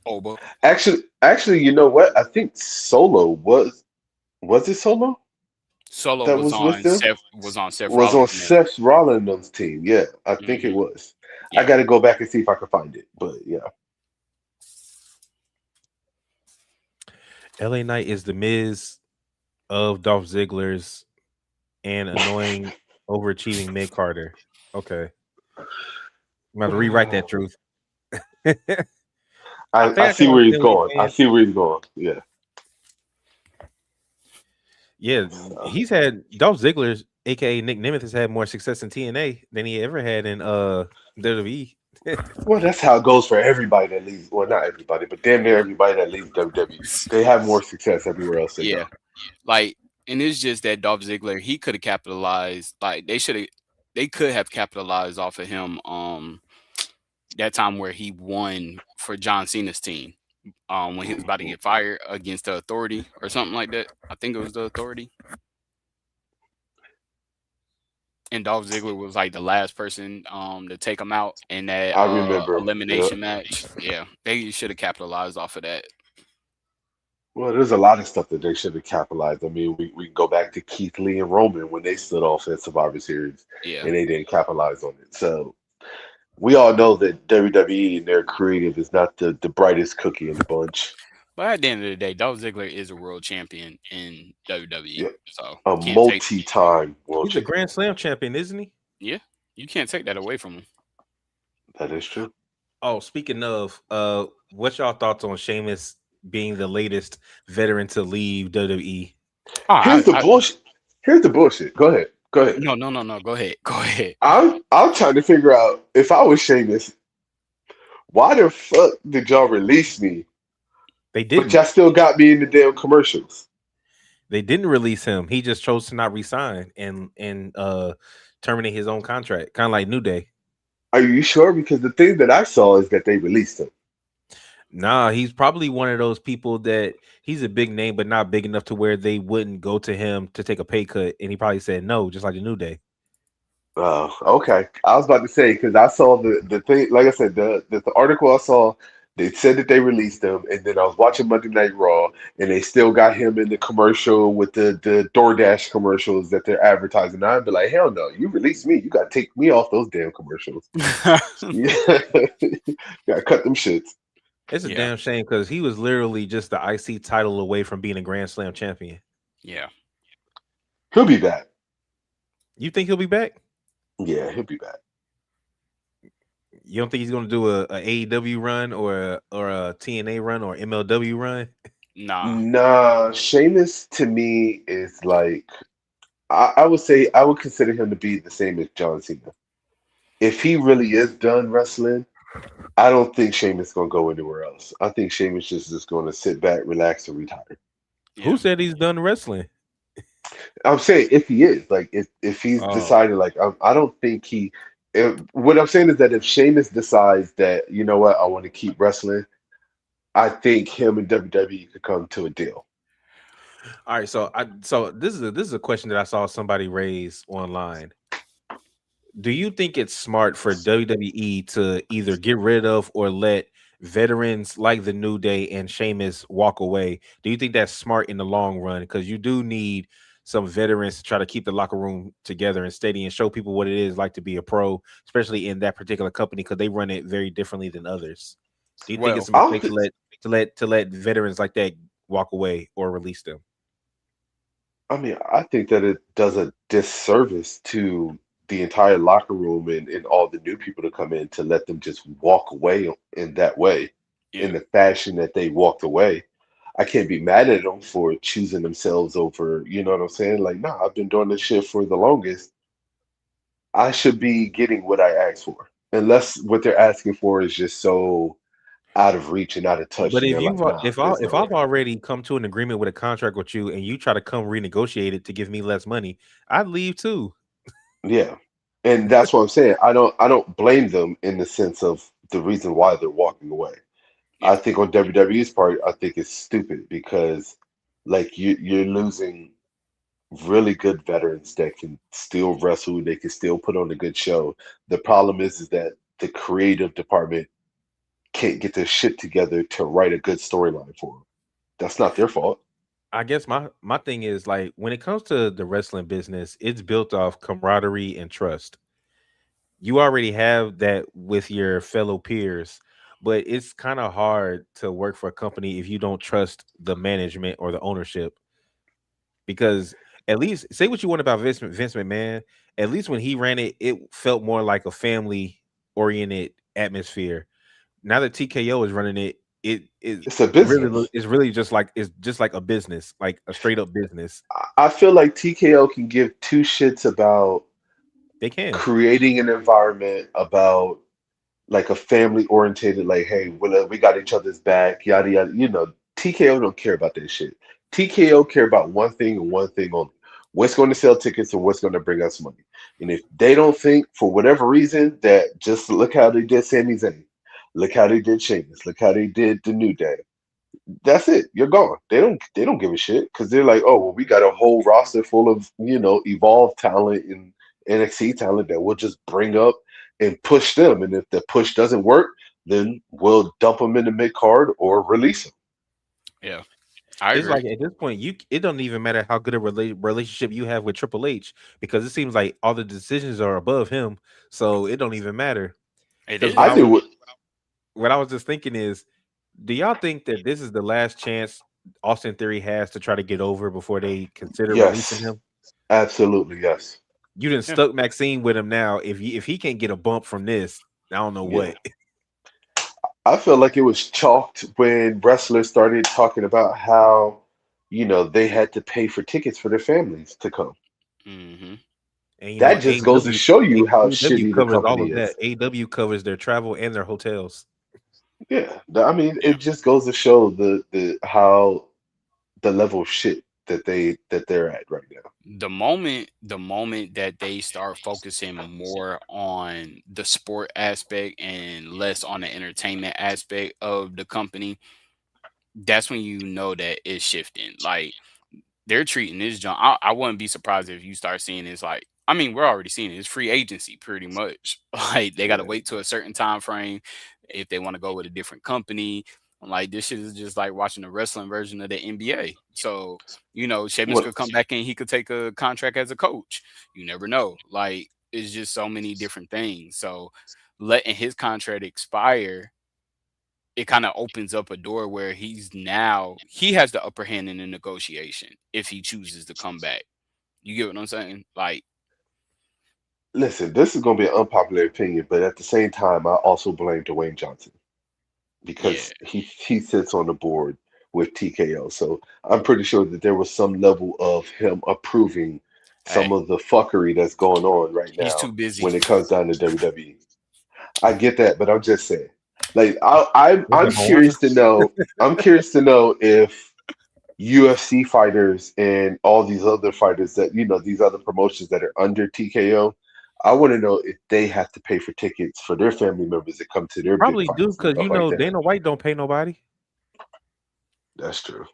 Oba. Actually, you know what? I think Solo was it Solo Solo that was with them? Was on Seth Was on Rollins' name. Seth Rollins' team. Yeah, I think it Hmm. was. I Yeah. got to go back and see if I can find it. But yeah, LA Knight is the Miz of Dolph Ziggler's and annoying, overachieving mid Carter. Okay, I'm about to rewrite that truth. I I think I can see where he's understand what he's going. I saying. see where he's going. Yeah. Yeah, So, he's had Dolph Ziggler's, aka Nick Nemeth, has had more success in TNA than he ever had in WWE. well, that's how it goes for everybody that leaves. Well, not everybody, but damn near everybody that leaves WWE. They have more success everywhere else they Yeah. go. Like, and it's just that Dolph Ziggler, he could have capitalized. Like, they could have capitalized off of him. That time where he won for John Cena's team. When he was about to get fired against the Authority or something like that. I think it was the Authority. And Dolph Ziggler was like the last person to take him out in that I remember. Yeah. elimination match. Yeah, they should have capitalized off of that. Well, there's a lot of stuff that they should have capitalized. I mean, we can go back to Keith Lee and Roman when they stood off at Survivor Series Yeah, and they didn't capitalize on it. So we all know that WWE and their creative is not the brightest cookie in the bunch. but at the end of the day, Dolph Ziggler is a world champion in WWE, Yeah, so a can't take multi-time world He's a champion. Grand Slam champion, isn't he? yeah, you can't take that away from him. That is true. Oh, speaking of, what's y'all thoughts on Sheamus being the latest veteran to leave WWE? Oh, Here's the bullshit. Here's the bullshit. Go ahead. Go ahead. no. Go ahead, go ahead. I'm trying to figure out if I was Sheamus, why the fuck did y'all release me? They But didn't. y'all still got me in the damn commercials. They didn't release him. He just chose to not resign and terminate his own contract, kind of like New Day. Are you sure? Because the thing that I saw is that they released him. Nah, he's probably one of those people that he's a big name, but not big enough to where they wouldn't go to him to take a pay cut, and he probably said no, just like the New Day. Oh, okay. I was about to say because I saw the thing. Like I said, the article I saw, they said that they released him, and then I was watching Monday Night Raw, and they still got him in the commercial with the DoorDash commercials that they're advertising. I'd be like, hell no, you released me. You got to take me off those damn commercials. Yeah, got to cut them shits. It's a Yeah, damn shame because he was literally just the IC title away from being a Grand Slam champion. yeah. He'll be back. You think he'll be back? Yeah, he'll be back. You don't think he's going to do a AEW run or a TNA run or MLW run? Nah. Nah, Sheamus to me is like I would say I would consider him to be the same as John Cena. If he really is done wrestling, I don't think Sheamus gonna go anywhere else. I think Sheamus just going to sit back, relax, and retire. Who Yeah. said he's done wrestling? I'm saying if he is like if he's Oh, decided like I don't think he. What I'm saying is that if Sheamus decides that you know what I want to keep wrestling, I think him and WWE could come to a deal. all right. So this is a question that I saw somebody raise online. Do you think it's smart for WWE to either get rid of or let veterans like the New Day and Sheamus walk away? Do you think that's smart in the long run? Because you do need some veterans to try to keep the locker room together and steady and show people what it is like to be a pro, especially in that particular company, because they run it very differently than others. Do you think it's Well, a I don't mistake to think. let veterans like that walk away or release them? I mean, I think that it does a disservice to the entire locker room and all the new people to come in to let them just walk away in that way, in yeah. the fashion that they walked away. I can't be mad at them for choosing themselves over, you know what I'm saying? Like, nah, I've been doing this shit for the longest. I should be getting what I asked for. Unless what they're asking for is just so out of reach and out of touch, But and if they're you've like, nah, there's no if way. I've already come to an agreement with a contract with you and you try to come renegotiate it to give me less money, I'd leave too. Yeah. And that's what I'm saying. I don't blame them in the sense of the reason why they're walking away. I Yeah. think on WWE's part, I think it's stupid because like you're losing really good veterans that can still wrestle, they can still put on a good show. The problem is that the creative department can't get their shit together to write a good storyline for them. That's not their fault. I guess my thing is like when it comes to the wrestling business, it's built off camaraderie and trust. You already have that with your fellow peers, but it's kind of hard to work for a company if you don't trust the management or the ownership. Because at least say what you want about Vince McMahon, at least when he ran it, it felt more like a family oriented atmosphere. Now that TKO is running it, It's a really business. it's really just like a business, like a straight up business. I feel like TKO can give two shits about They can. creating an environment about like a family orientated, like, hey, we got each other's back, yada yada. You know, TKO don't care about that shit. TKO care about one thing and one thing only: what's going to sell tickets and what's going to bring us money. And if they don't think, for whatever reason, that just look how they did Sami Zayn, look how they did Sheamus, look how they did the New Day, that's it. You're gone. They don't give a shit because they're like, oh well, we got a whole roster full of evolved talent and NXT talent that we'll just bring up and push them. And if the push doesn't work, then we'll dump them in the mid card or release them. Yeah. I It's like agree. at this point, it don't even matter how good a relationship you have with Triple H because it seems like all the decisions are above him, so it don't even matter. It Because I is. do what what I was just thinking is, do y'all think that this is the last chance Austin Theory has to try to get over before they consider releasing yes, him? absolutely yes, You done Yeah. stuck Maxine with him now. If he can't get a bump from this, I don't know yeah. what. I feel like it was chalked when wrestlers started talking about how they had to pay for tickets for their families to come. Hmm. And you know, That just goes to show you how AEW shitty the covers all company of that. is. AEW covers their travel and their hotels. Yeah, I mean, Yeah. it just goes to show the how the level of shit that they're at right now. The moment that they start focusing more on the sport aspect and less on the entertainment aspect of the company, that's when you know that it's shifting. Like they're treating this junk. I wouldn't be surprised if you start seeing this. Like, I mean, we're already seeing it. It's free agency pretty much. Like they got to Yeah. wait to a certain time frame if they want to go with a different company. Like this shit is just like watching the wrestling version of the NBA. So Sheamus What? could come back and he could take a contract as a coach. You never know. Like it's just so many different things. So letting his contract expire, it kind of opens up a door where he has the upper hand in the negotiation if he chooses to come back. You get what I'm saying? Like, Listen, this is gonna be an unpopular opinion, but at the same time, I also blame Dwayne Johnson yeah, because he sits on the board with TKO. So I'm pretty sure that there was some level of him approving some hey, of the fuckery that's going on right he's now too busy. when it comes down to WWE. I get that, but I'm just saying. Like I'm Was I'm it Moana? curious to know. I'm curious to know if UFC fighters and all these other fighters that these other promotions that are under TKO. I want to know if they have to pay for tickets for their family members that come to their big Probably do fights and because stuff like that. Dana White don't pay nobody. That's true.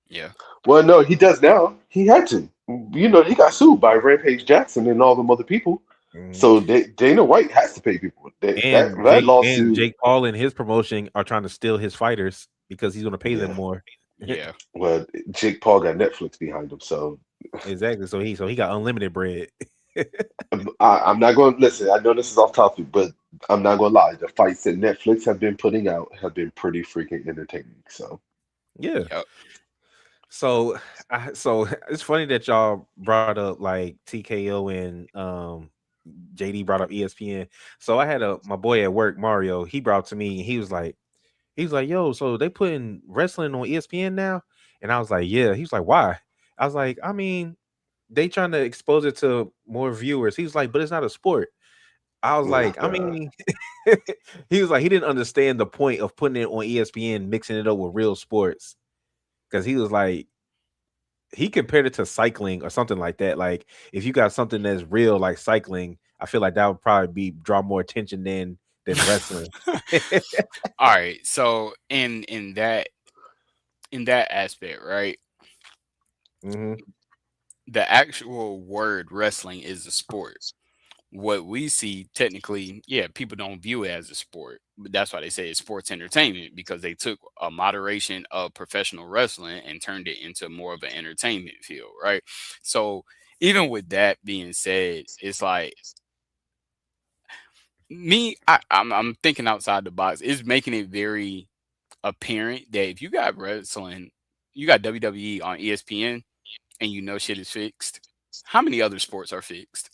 Yeah. Well, no, he does now. He had to. He got sued by Rampage Jackson and all them other people. Mhm. So Dana White has to pay people. That And lawsuit. Jake Paul and his promotion are trying to steal his fighters because he's going to pay them Yeah. more. Yeah. Well, Jake Paul got Netflix behind him, so Exactly. So he got unlimited bread. I'm not going to listen. I know this is off topic, but I'm not going to lie. The fights that Netflix have been putting out have been pretty freaking entertaining. So Yeah. Yep. So so it's funny that y'all brought up like TKO and JD brought up ESPN. So I had a my boy at work, Mario, he brought to me, he was like, yo, so they putting wrestling on ESPN now? And I was like, yeah. He was like, why? I was like, I mean, they trying to expose it to more viewers. He was like, but it's not a sport. I was oh like, I god, mean, he was like, he didn't understand the point of putting it on ESPN, mixing it up with real sports. Because he was like, he compared it to cycling or something like that. Like, if you got something that's real, like cycling, I feel like that would probably be draw more attention than wrestling. All right. So in that aspect, right? Hmm. The actual word wrestling is a sport. What we see technically, yeah, people don't view it as a sport, but that's why they say it's sports entertainment because they took a moderation of professional wrestling and turned it into more of an entertainment field, right? So even with that being said, it's like I'm thinking outside the box. It's making it very apparent that if you got wrestling, you got WWE on ESPN, and you know shit is fixed. How many other sports are fixed?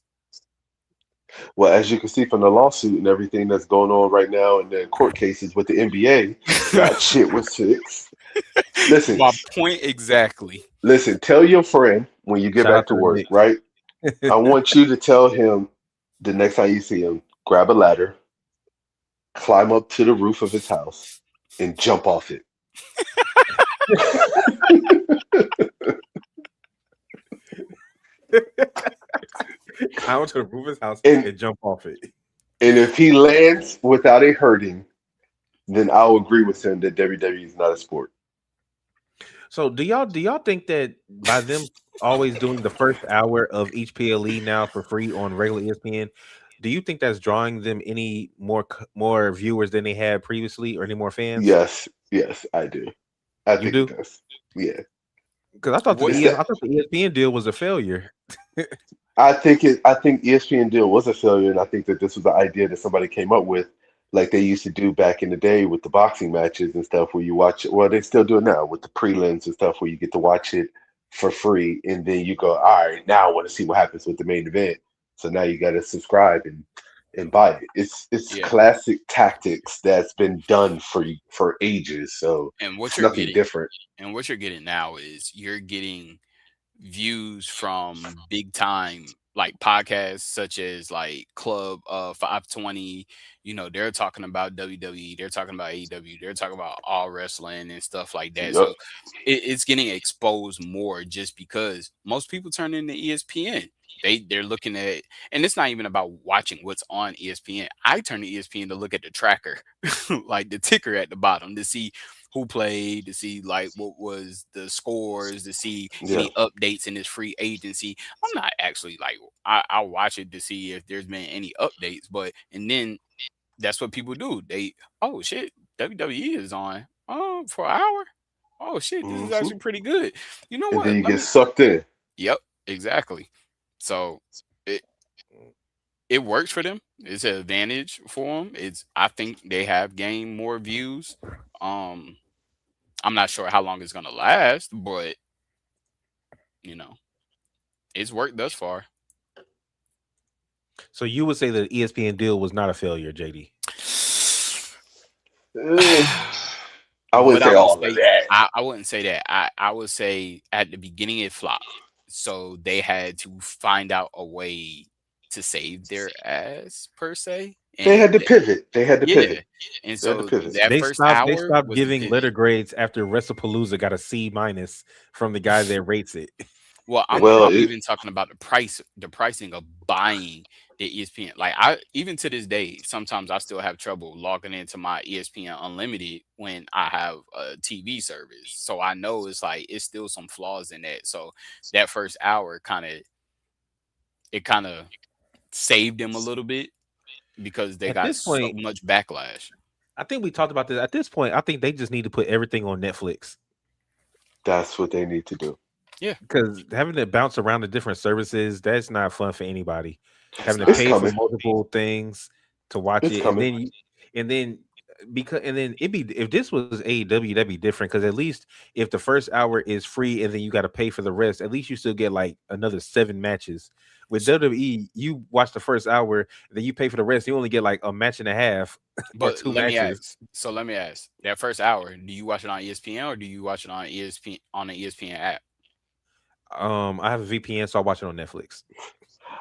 well, as you can see from the lawsuit and everything that's going on right now in the court cases with the NBA, that shit was fixed. Listen, My point exactly. listen. Tell your friend when you get Shout back out to to the work, Knicks. right? I want you to tell him the next time you see him, grab a ladder, climb up to the roof of his house, and jump off it. Climb to the roof of his house And and jump off it. and if he lands without it hurting, then I'll agree with him that WWE is not a sport. So do y'all think that by them always doing the first hour of each PLE now for free on regular ESPN, do you think that's drawing them any more viewers than they had previously or any more fans? Yes, yes, I do. I You think it do? does. Yeah. Because What It's that I thought the ESPN deal was a failure. I think ESPN deal was a failure, and I think that this was the idea that somebody came up with, like they used to do back in the day with the boxing matches and stuff, where you watch it. Well, they still do it now with the prelims and stuff, where you get to watch it for free, and then you go, all right, now I want to see what happens with the main event. So now you got to subscribe and buy it. It's yeah, classic tactics that's been done for ages, so and what it's you're nothing getting different. and what you're getting now is you're getting views from big time like podcasts such as like Club 520. They're talking about WWE, they're talking about AEW, they're talking about all wrestling and stuff like that. Yep. So it's getting exposed more just because most people turn into ESPN. They're looking at, and it's not even about watching what's on ESPN. I turn to ESPN to look at the tracker, like the ticker at the bottom, to see who played, to see like what was the scores, to see Yeah. any updates in this free agency. I'm not actually like I'll watch it to see if there's been any updates, but and then that's what people do. They, oh shit, WWE is on for an hour. Oh shit, this is Hmm. actually pretty good. You know And then what? you Let get me. sucked in. Yep, exactly. So it it works for them. It's an advantage for them. I think they have gained more views. Um, I'm not sure how long it's gonna last, but you know, it's worked thus far. So you would say that ESPN deal was not a failure, JD. Eh, I wouldn't What I say would all of say, that. I wouldn't say that. I would say at the beginning it flopped. So they had to find out a way to save their ass per se They and had to pivot. They had to yeah, pivot. and They had to so pivot. that first They hour stopped was the giving pivot. letter grades after WrestlePalooza got a C minus from the guy that rates it. Well, Well, I'm it, even talking about the pricing of buying the ESPN. Like I even to this day, sometimes I still have trouble logging into my ESPN Unlimited when I have a TV service. So I know it's like it's still some flaws in that. So that first hour kind of saved them a little bit because they At got this so point, much backlash. I think we talked about this. At this point, I think they just need to put everything on Netflix that's what they need to do. Yeah, because having to bounce around the different services, that's not fun for anybody. it's Having to not. It's pay for coming. multiple things to watch It's it, and coming. and then because and then it'd be if this was AEW, that'd be different because at least if the first hour is free and then you got to pay for the rest, at least you still get like another 7 matches. With WWE, you watch the first hour, then you pay for the rest. You only get like a match and a half or But two matches. let me ask, that first hour, do you watch it on ESPN or do you watch it on ESPN on the ESPN app? I have a VPN, so I watch it on Netflix.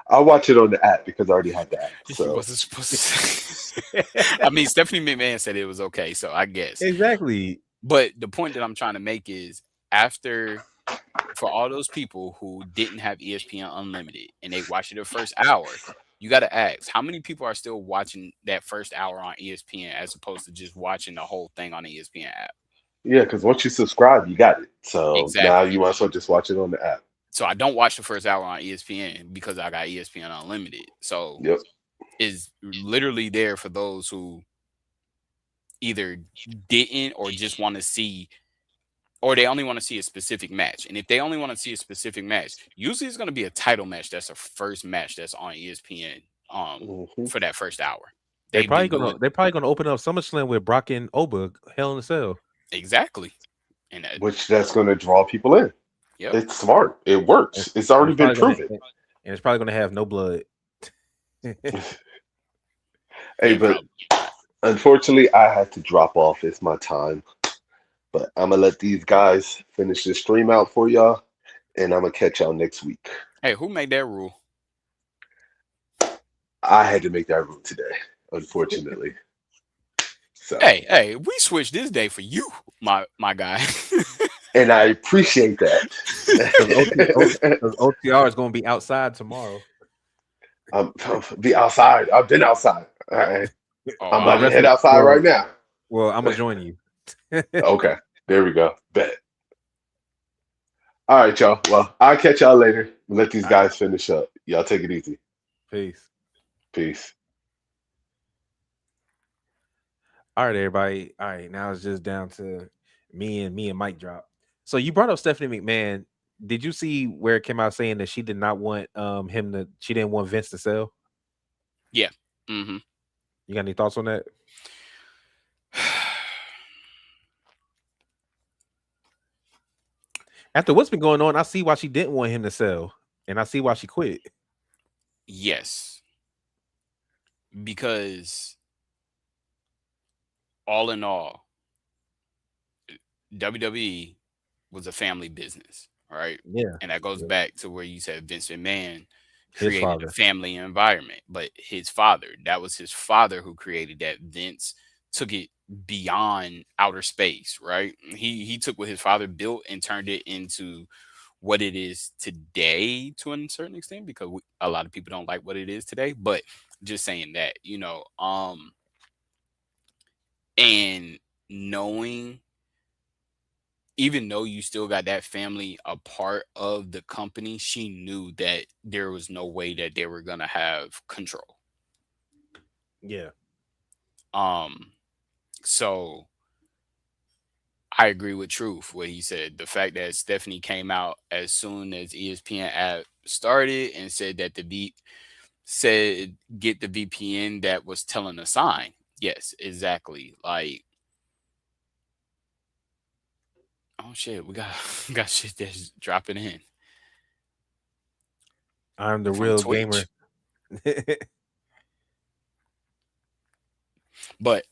I'll watch it on the app because I already have the app. You So wasn't supposed to say. I mean, Stephanie McMahon said it was okay, so I guess. Exactly. But the point that I'm trying to make is after for all those people who didn't have ESPN Unlimited and they watched it the first hour, you got to ask how many people are still watching that first hour on ESPN as opposed to just watching the whole thing on the ESPN app. yeah, because once you subscribe, you got it. So now Exactly. you might as well just watch it on the app. So I don't watch the first hour on ESPN because I got ESPN Unlimited. So Yep. is literally there for those who either didn't or just want to see or they only want to see a specific match. And if they only want to see a specific match, usually it's going to be a title match. That's a first match that's on ESPN Hmm. for that first hour. They They've probably been gonna doing they're probably gonna open up SummerSlam with Brock and Oba, Hell in a Cell. exactly. And Which that's going to draw people in. yep. It's smart. It And, works. It's and already it's been probably gonna proven. and it's probably gonna have no blood. Hey, Yeah, but probably not. unfortunately, I had to drop off. It's my time. But I'm gonna let these guys finish this stream out for y'all, and I'm gonna catch y'all next week. Hey, who made that rule? I had to make that room today, unfortunately. So, We switched this day for you, my guy. and I appreciate Because that. because OTR is gonna be outside tomorrow. I'm be outside. I've been outside. All right. Oh, I'm Well, about to I head outside right well, now. I'm gonna join you. Okay. There we go. Bet. All right, y'all. Well, I'll catch y'all later. Let these All right, guys finish up. Y'all take it easy. peace. Peace. All right, everybody. All right, now it's just down to me and Mike drop. So you brought up Stephanie McMahon. Did you see where it came out saying that she did not want him to she didn't want Vince to sell? yeah. Hmm. You got any thoughts on that? After what's been going on, I see why she didn't want him to sell, and I see why she quit. Yes, because all in all, WWE was a family business, right? Yeah, And that goes yeah. back to where you said Vince McMahon His created a father. family environment, but his father, that was his father who created that. Vince took it beyond outer space, right? He took what his father built and turned it into what it is today to a certain extent because a lot of people don't like what it is today, but just saying that, and knowing even though you still got that family a part of the company, she knew that there was no way that they were gonna have control. Yeah. Um, so I agree with Truth what he said. The fact that Stephanie came out as soon as ESPN app started and said that said get the VPN that was telling a sign. Yes, exactly. Like, oh shit, we got we got shit that's dropping in I'm the from real gamer. Twitch. But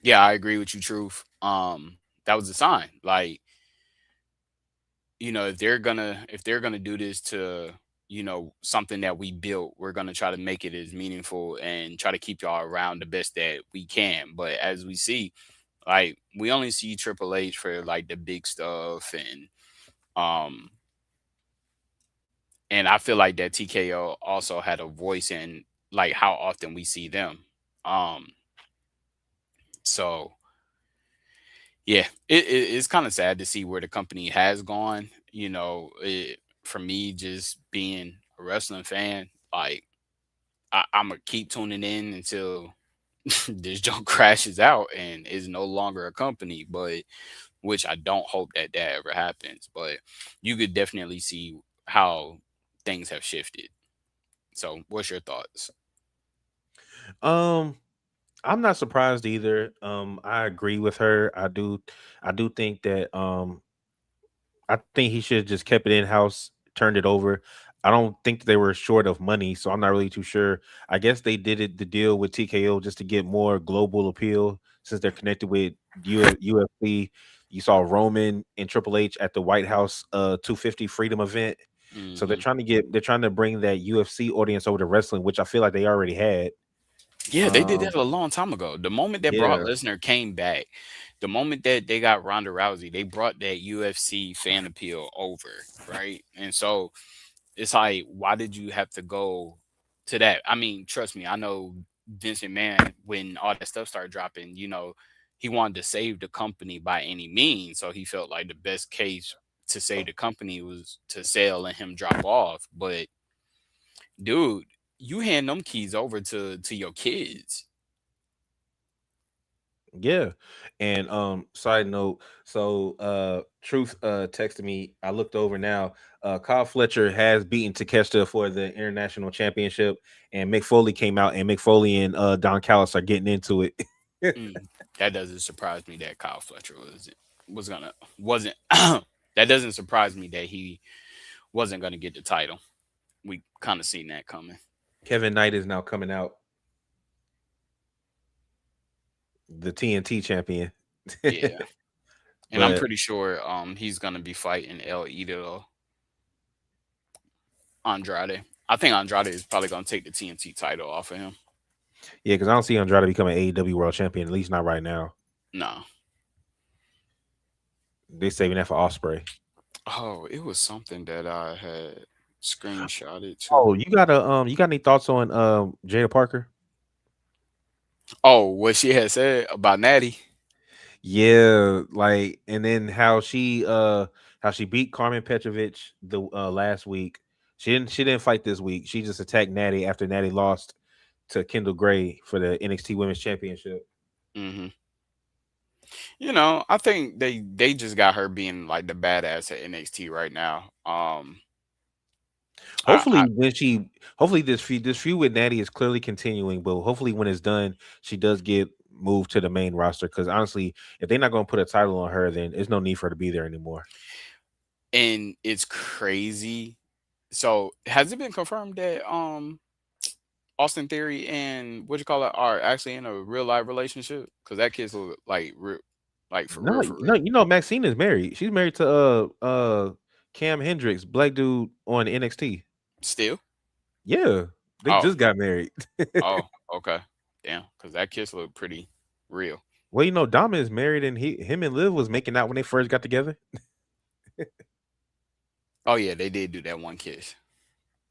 yeah, I agree with you, Truth. That was a sign. Like, if they're gonna do this to something that we built, we're going to try to make it as meaningful and try to keep y'all around the best that we can. But as we see, like, we only see Triple H for like the big stuff, um and I feel like that TKO also had a voice in like how often we see them. Um so yeah, it's kind of sad to see where the company has gone. For me, just being a wrestling fan, like, I'm gonna keep tuning in until this junk crashes out and is no longer a company. But which I don't hope that that ever happens. But you could definitely see how things have shifted. So, what's your thoughts? Um, I'm not surprised either. I agree with her. I do think that I think he should have just kept it in house, turned it over. I don't think they were short of money, so I'm not really too sure. I guess they did it the deal with TKO just to get more global appeal since they're connected with UFC. You saw Roman and Triple H at the White House 250 Freedom event. So Hmm. they're trying to bring that UFC audience over to wrestling, which I feel like they already had. Yeah, they did that Um a long time ago. The moment that Brock yeah, Lesnar came back, the moment that they got Ronda Rousey, they brought that UFC fan appeal over, right? And so it's like, why did you have to go to that? I mean, trust me, I know Vince McMahon, when all that stuff started dropping, he wanted to save the company by any means. So he felt like the best case to save the company was to sell and him drop off. But dude, you hand them keys over to your kids. yeah. And side note, so Truth texted me. I looked over now. Kyle Fletcher has beaten Takeshita for the international championship, and Mick Foley came out, and Mick Foley and Don Callis are getting into it. Mm, that doesn't surprise me that Kyle Fletcher was gonna wasn't that doesn't surprise me that he wasn't gonna get the title. We kind of seen that coming. Kevin Knight is now coming out, the TNT champion. Yeah. And I'm But pretty sure he's gonna be fighting El Idolo Andrade. I think Andrade is probably gonna take the TNT title off of him. yeah, because I don't see Andrade becoming AEW world champion, at least not right now. No. They saving that for Osprey. Oh, it was something that I had screenshotted Oh, too. you got any thoughts on Jada Parker? Oh, what she had said about Natty. Yeah, like, and then how she beat Carmen Petrovic the last week. She didn't fight this week. She just attacked Natty after Natty lost to Kendall Gray for the NXT Women's Championship. Hmm. I think they just got her being like the badass at NXT right now. I Hopefully this feud with Natty is clearly continuing, but hopefully when it's done, she does get moved to the main roster. Because honestly, if they're not going to put a title on her, then there's no need for her to be there anymore. and it's crazy. So has it been confirmed that Austin Theory and what you call it are actually in a real life relationship? Because that kid's look like like for No, real, for no, real. Maxine is married. She's married to Cam Hendricks, black dude on NXT. Still? Yeah, they Oh, just got married. oh, okay. Damn, because that kid's look pretty real. Well, Dama is married, and him and Liv was making out when they first got together. Oh yeah, they did do that one kiss.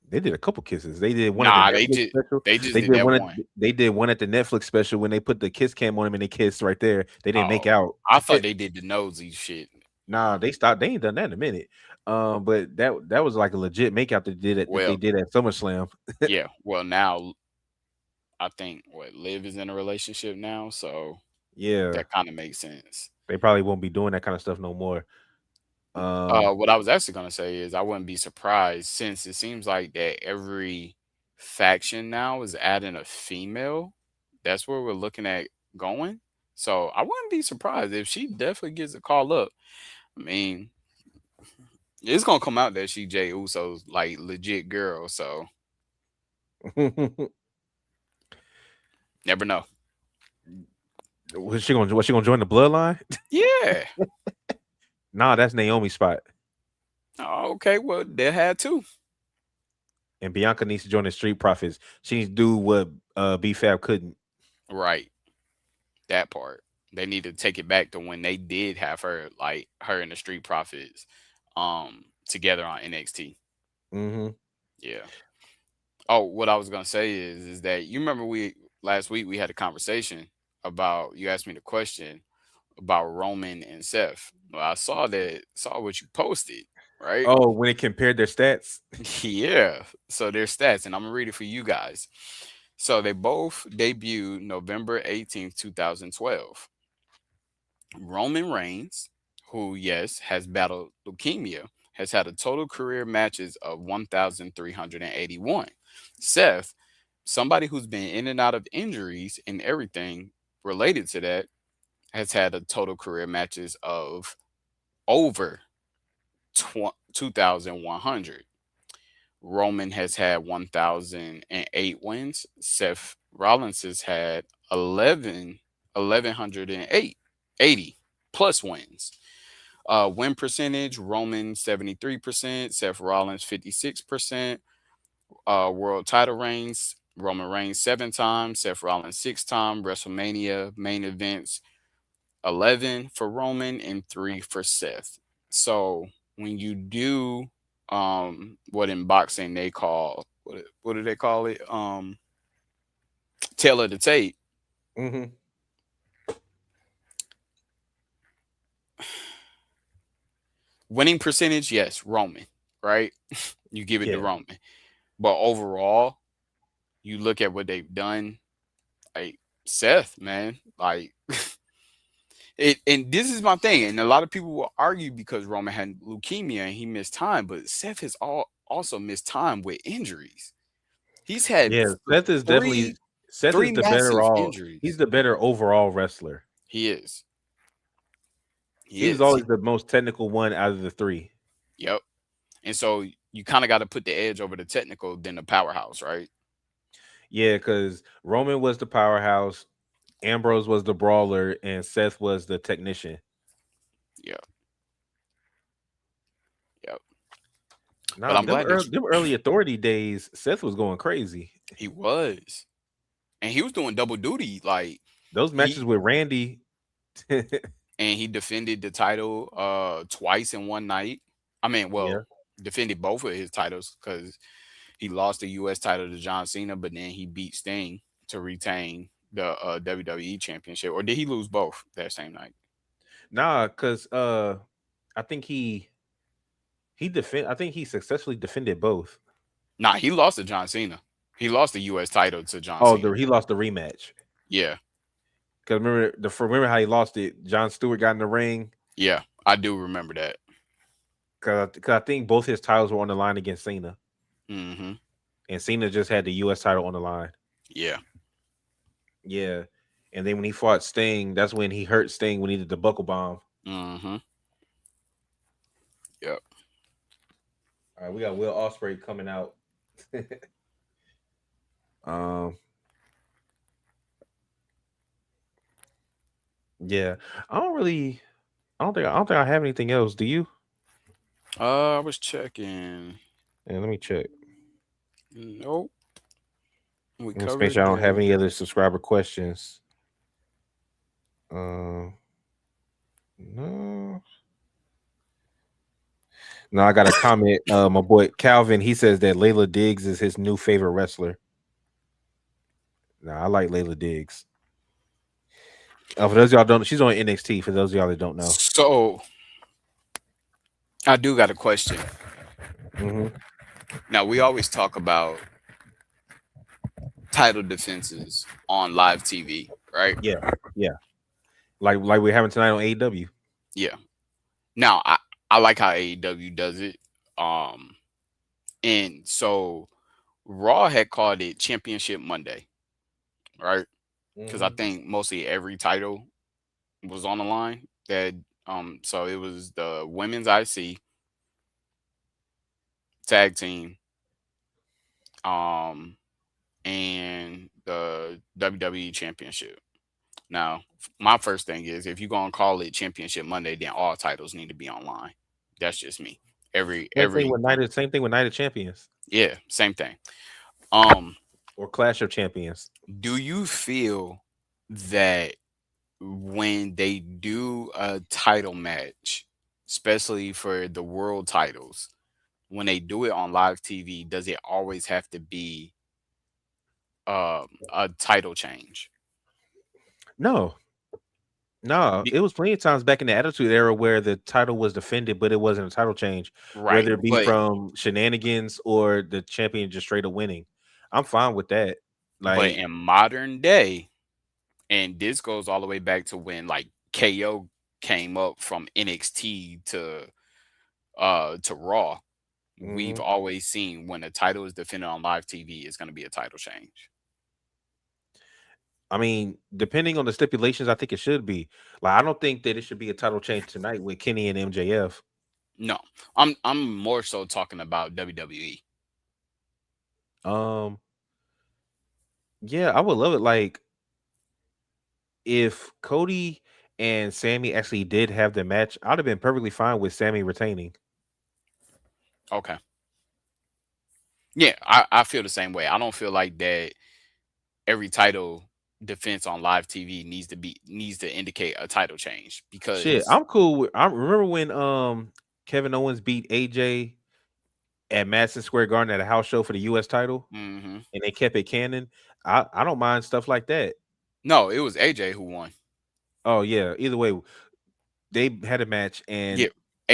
They did a couple kisses. They did one at the Nah, Netflix special. they just did that one. They did one at the Netflix special when they put the kiss cam on him and they kissed right there. They didn't make Oh, out. I thought they did the nosy shit. Nah, they stopped. They ain't done that in a minute. But that was like a legit makeout that they Well, did at SummerSlam. yeah. Well, now I think what Liv is in a relationship now, so Yeah, that kind of makes sense. they probably won't be doing that kind of stuff no more. What I was actually gonna say is I wouldn't be surprised since it seems like that every faction now is adding a female. That's where we're looking at going. So I wouldn't be surprised if she definitely gets a call up. I mean, it's gonna come out that she Jay Uso's like legit girl. So never know. Was she gonna join the bloodline? Yeah. Nah, that's Naomi's spot. Oh, okay. Well, they had to. and Bianca needs to join the Street Profits. She needs to do what B-Fab couldn't. Right. That part. They need to take it back to when they did have her, like her and the Street Profits, together on NXT. Hmm. Yeah. Oh, what I was gonna say is that you remember we last week we had a conversation about, you asked me the question about Roman and Seth. Well, I saw what you posted, right? Oh, when it compared their stats. Yeah. So their stats, and I'm gonna read it for you guys. So they both debuted November 18th, 2012. Roman Reigns, who, yes, has battled leukemia, has had a total career matches of 1,381. Seth, somebody who's been in and out of injuries and everything related to that, has had a total career matches of over 2,100. Roman has had 1,008 wins. Seth Rollins has had 1,108, 80 plus wins. Win percentage: Roman 73%, Seth Rollins 56%. World title reigns: Roman Reigns 7 times, Seth Rollins 6 times. WrestleMania main events: 11 for Roman and 3 for Seth. So when you do what in boxing they call, what do they call it? Tail of the tape. Hmm. Winning percentage, yes, Roman, right? You give it to Yeah. Roman. But overall, you look at what they've done, like Seth, man, like it. And this is my thing, and a lot of people will argue because Roman had leukemia and he missed time, but Seth has also missed time with injuries. He's had Yeah. Seth is definitely three Seth three is the better massive all. He's injuries. the better overall wrestler. He is. He He was is. always the most technical one out of the three. Yep. And so you kind of got to put the edge over the technical than the powerhouse, right? Yeah, because Roman was the powerhouse, Ambrose was the brawler, and Seth was the technician. Yep. Yep. But Nah, I'm glad that them early authority days, Seth was going crazy. he was, and he was doing double duty. Like Those matches he with Randy. and he defended the title twice in one night. I mean, well, Yeah. defended both of his titles because he lost the U.S. title to John Cena, but then he beat Sting to retain the WWE Championship. Or did he lose both that same night? Nah, because I think I think he successfully defended both. Nah, he lost to John Cena. He lost the U.S. title to John Oh, Cena. he lost the rematch. Yeah, Because remember how he lost it? John Stewart got in the ring. yeah, I do remember that. Because I think both his titles were on the line against Cena, Hmm. and Cena just had the U.S. title on the line. Yeah. Yeah, and then when he fought Sting, that's when he hurt Sting when he did the buckle bomb. Hmm. Yep. All right, we got Will Ospreay coming out. um, yeah, I don't think I have anything else. Do you? I was checking. Yeah, let me check. Nope. We Let's make sure covered I don't have the. any other subscriber questions. Um, no, no, I got a comment. My boy Calvin, he says that Layla Diggs is his new favorite wrestler. No, I like Layla Diggs. For those of y'all don't, she's on NXT. For those of y'all that don't know, So I do got a question. hmm Now we always talk about title defenses on live TV, right? yeah, yeah, like we're having tonight on AEW. Yeah. Now I like how AEW does it. Um, and so Raw had called it Championship Monday, right? Because I Hmm. think mostly every title was on the line. That so it was the women's IC tag team, um, and the WWE Championship. Now, my first thing is if you're gonna call it Championship Monday, then all titles need to be online. That's just me. every Same thing with Night of Champions yeah, same thing. Um, or Clash of Champions. do you feel that when they do a title match, especially for the world titles, when they do it on live TV, does it always have to be a title change? No, no, Be- it was plenty of times back in the Attitude Era where the title was defended, but it wasn't a title change, right, whether it be but from shenanigans or the champion just straight up winning. I'm fine with that. Like, in modern day, and this goes all the way back to when like KO came up from NXT to Raw. We've mhm. always seen when a title is defended on live TV, it's going to be a title change. I mean, depending on the stipulations, I think it should be. Like, I don't think that it should be a title change tonight with Kenny and MJF. No, I'm more so talking about WWE. Um, yeah, I would love it. Like, if Cody and Sammy actually did have the match, I'd have been perfectly fine with Sammy retaining. Okay. Yeah, I feel the same way. I don't feel like that every title defense on live TV needs to indicate a title change Shit, because I'm cool with. I remember when Kevin Owens beat AJ at Madison Square Garden at a house show for the U.S. title, hmm and they kept it canon. I don't mind stuff like that. no, it was AJ who won. Oh yeah, either way, they had a match Yeah, and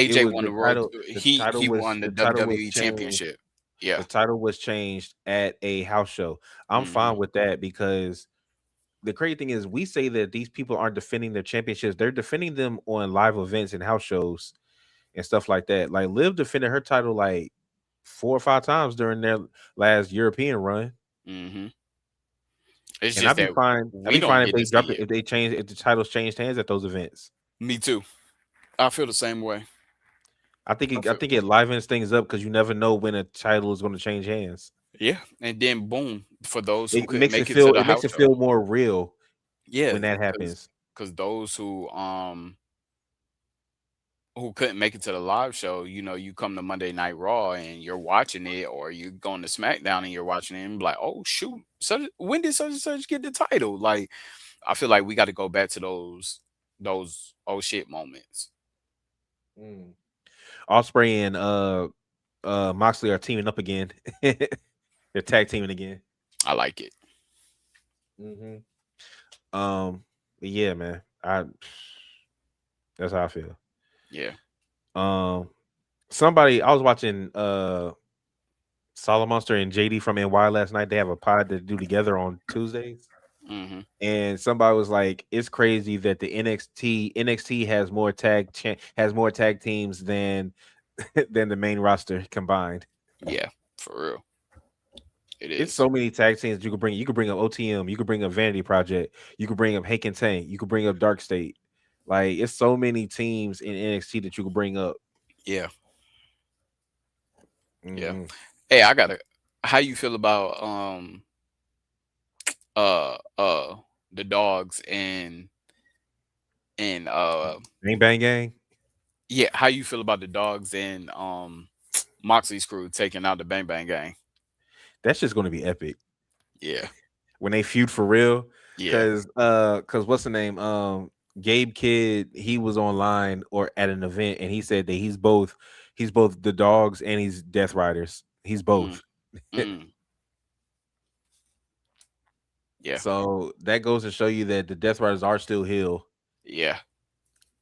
it AJ was won the the world. title. He won the The title was WWE changed. championship. Yeah. The title was changed at a house show. I'm hmm fine with that because the crazy thing is we say that these people aren't defending their championships. They're defending them on live events and house shows and stuff like that. Like Liv defended her title like 4 or 5 times during their last European run. hmm It's And just I'd be that fine. I'd we be don't fine if get they to see dropped it, it. if the titles changed hands at those events. Me too. I feel the same way. I I feel think it livens things up because you never know when a title is going to change hands. yeah, and then boom for those who couldn't Makes make it to the it makes house it show. feel more real Yeah, when that because happens. those who couldn't make it to the live show, you come to Monday Night Raw and you're watching it, or you going to SmackDown and you're watching it and be like, oh shoot, when did such and such get the title? Like, I feel like we got to go back to those oh shit moments. Mm. Osprey and Moxley are teaming up again. They're tag teaming again. I like it. hmm yeah, man. I That's how I feel. Yeah. Um, somebody I was watching Solid Monster and JD from NY last night. They have a pod to do together on Tuesdays. hmm And somebody was like, "It's crazy that the NXT has has more tag teams than than the main roster combined. Yeah. For real, it It's is. so many tag teams you could bring. You could bring up OTM. You could bring up Vanity Project. You could bring up Hake and Tank. You could bring up Dark State. Like it's so many teams in NXT that you could bring up. Yeah. Yeah. hmm Hey, I gotta. How you feel about uh uh the dogs and Bang Bang Gang. yeah, how you feel about the dogs and Moxley's crew taking out the Bang Bang Gang? That's just going to be epic Yeah. when they feud for real. Yeah. Cause what's the name? Gabe Kidd. He was online or at an event, and he said that he's both the dogs and he's Death Riders. He's Mm, both. mm, yeah. So that goes to show you that the Death Riders are still heel, Yeah.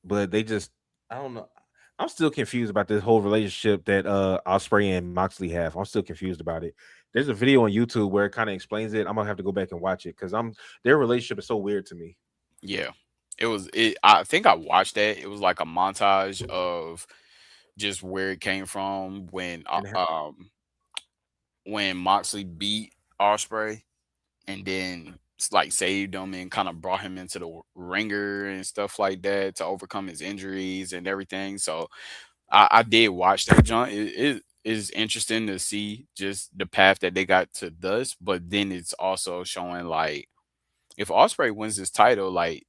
but they just I don't know. I'm still confused about this whole relationship that Osprey and Moxley have. I'm still confused about it. There's a video on YouTube where it kind of explains it. I'm gonna have to go back and watch it because I'm their relationship is so weird to me. Yeah. I think I watched that. It was like a montage of just where it came from And when Moxley beat Osprey and then like saved him and kind of brought him into the ringer and stuff like that to overcome his injuries and everything. So I did watch that, John. It is interesting to see just the path that they got to thus, but then it's also showing like if Osprey wins this title, like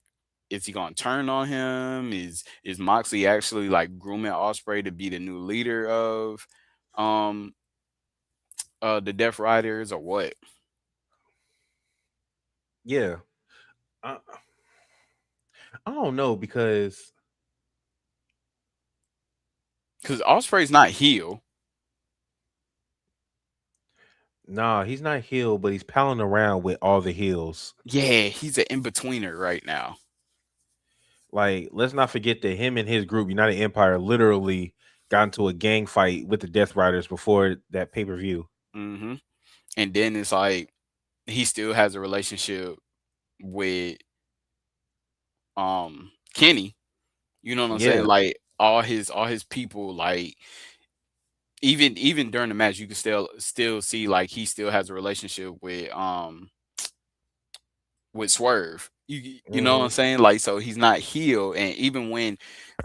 is he gonna turn on him? Is Moxley actually like grooming Osprey to be the new leader of um the Death Riders or what? Yeah, I, I don't know because Because Osprey's not heel. nah, he's not heel, but he's palling around with all the heels. Yeah, he's an in-betweener right now. Like, let's not forget that him and his group, United Empire, literally got into a gang fight with the Death Riders before that pay-per-view. Hmm. And then it's like he still has a relationship with Kenny. You know what I'm saying? Yeah. Like all his people, like even during the match, you can still see like he still has a relationship with Swerve. You know what I'm Hmm. saying? Like so he's not heel, and Their even when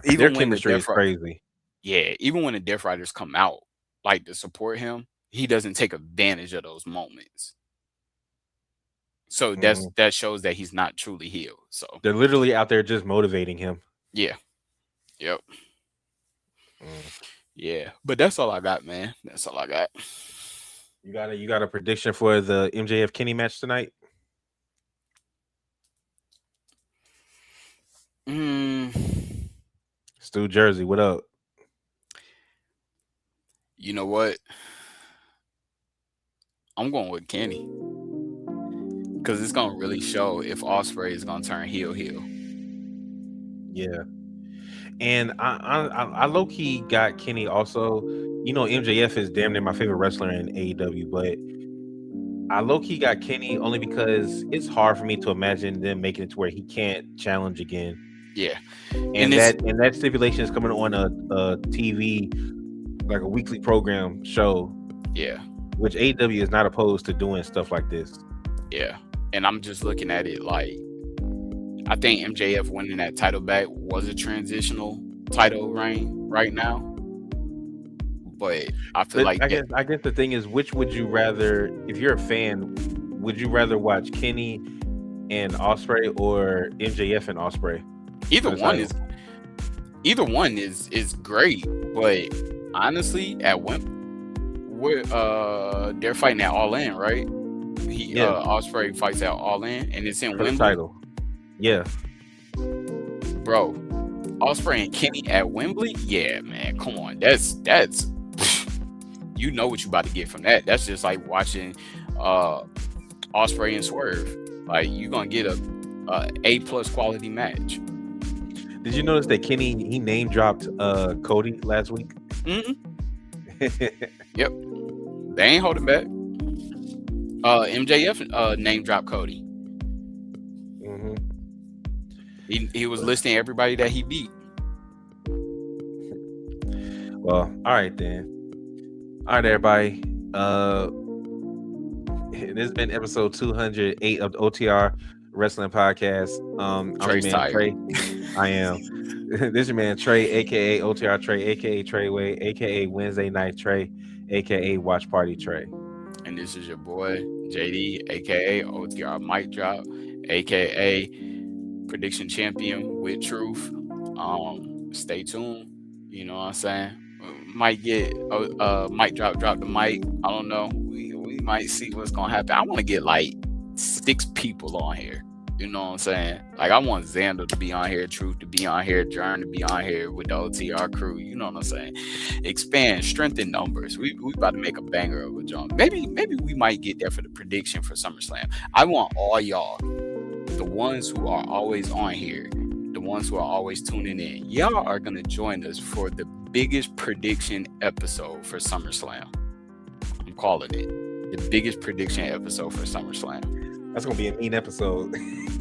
the chemistry is crazy. Even when the Death Riders come out like to support him, he doesn't take advantage of those moments. So Hmm. that shows that he's not truly healed. So They're literally out there just motivating him. yeah, yep, Mm. yeah. But that's all I got, man. That's all I got. You got a prediction for the MJF Kenny match tonight? Mm, Stu Jersey, what up? you know what? I'm going with Kenny because it's gonna really show if Osprey is gonna turn heel. Yeah. And I low key got Kenny also. You know, MJF is damn near my favorite wrestler in AEW, but I low key got Kenny only because it's hard for me to imagine them making it to where he can't challenge again. Yeah, and And that stipulation is coming on a TV, like a weekly program show, yeah, which AEW is not opposed to doing stuff like this. yeah. And I'm just looking at it like I think MJF winning that title back was a transitional title reign right now, but I feel But like that I guess the thing is, which would you rather, if you're a fan, would you rather watch Kenny and Osprey or MJF and Osprey either for the one title? is either one is great, but honestly, at they're fighting at All In, right? Yeah, Osprey fights at All In, and it's in for the Wembley, title. Yeah, bro. Osprey and Kenny at Wembley, yeah, man, come on, that's you know what you about to get from that. That's just like watching Osprey and Swerve. Like you gonna get a+ quality match. did you notice that Kenny he name dropped Cody last week? Hmm. Yep, they ain't holding back. MJF name drop Cody. Hmm. He was listing everybody that he beat. Well, all right then. All right, everybody. This has been episode 208 of the OTR Wrestling Podcast. I'm your Trey's man tired. Trey. I am. This is your man Trey, aka OTR Trey, aka Treyway, aka Wednesday Night Trey, aka Watch Party Trey. And this is your boy JD, aka OTR Mic Drop, aka Prediction Champion with Truth. Stay tuned. You know what I'm saying? Might get mic drop the mic. I don't know. We might see what's gonna happen. I want to get like 6 people on here. You know what I'm saying? Like I want Xander to be on here, Truth to be on here, Jern to be on here with the OTR crew. You know what I'm saying? Expand, strengthen numbers. We about to make a banger of a jump. Maybe we might get there for the prediction for SummerSlam. I want all y'all, the ones who are always on here, the ones who are always tuning in. Y'all are gonna join us for the biggest prediction episode for SummerSlam. I'm calling it the biggest prediction episode for SummerSlam. That's gonna be a mean episode.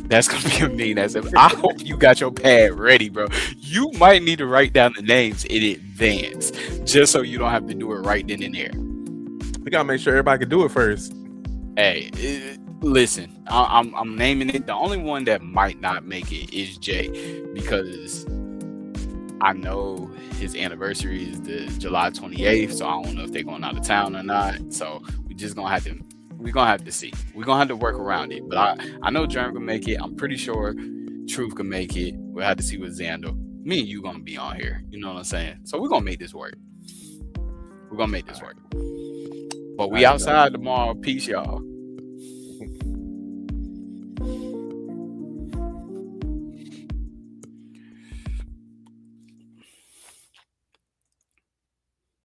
That's gonna be a mean ass. I hope you got your pad ready, bro. You might need to write down the names in advance, just so you don't have to do it right then and there. We gotta make sure everybody can do it first. Hey, listen, I'm naming it. The only one that might not make it is Jay, because I know his anniversary is the July 28th, so I don't know if they're going out of town or not. So we're gonna have to see. We're gonna have to work around it. But I know Jern gonna make it. I'm pretty sure Truth can make it. We'll have to see what Xander. Me and you gonna be on here. You know what I'm saying? So we're gonna make this work. We're gonna make this work. But we outside tomorrow. Peace, y'all.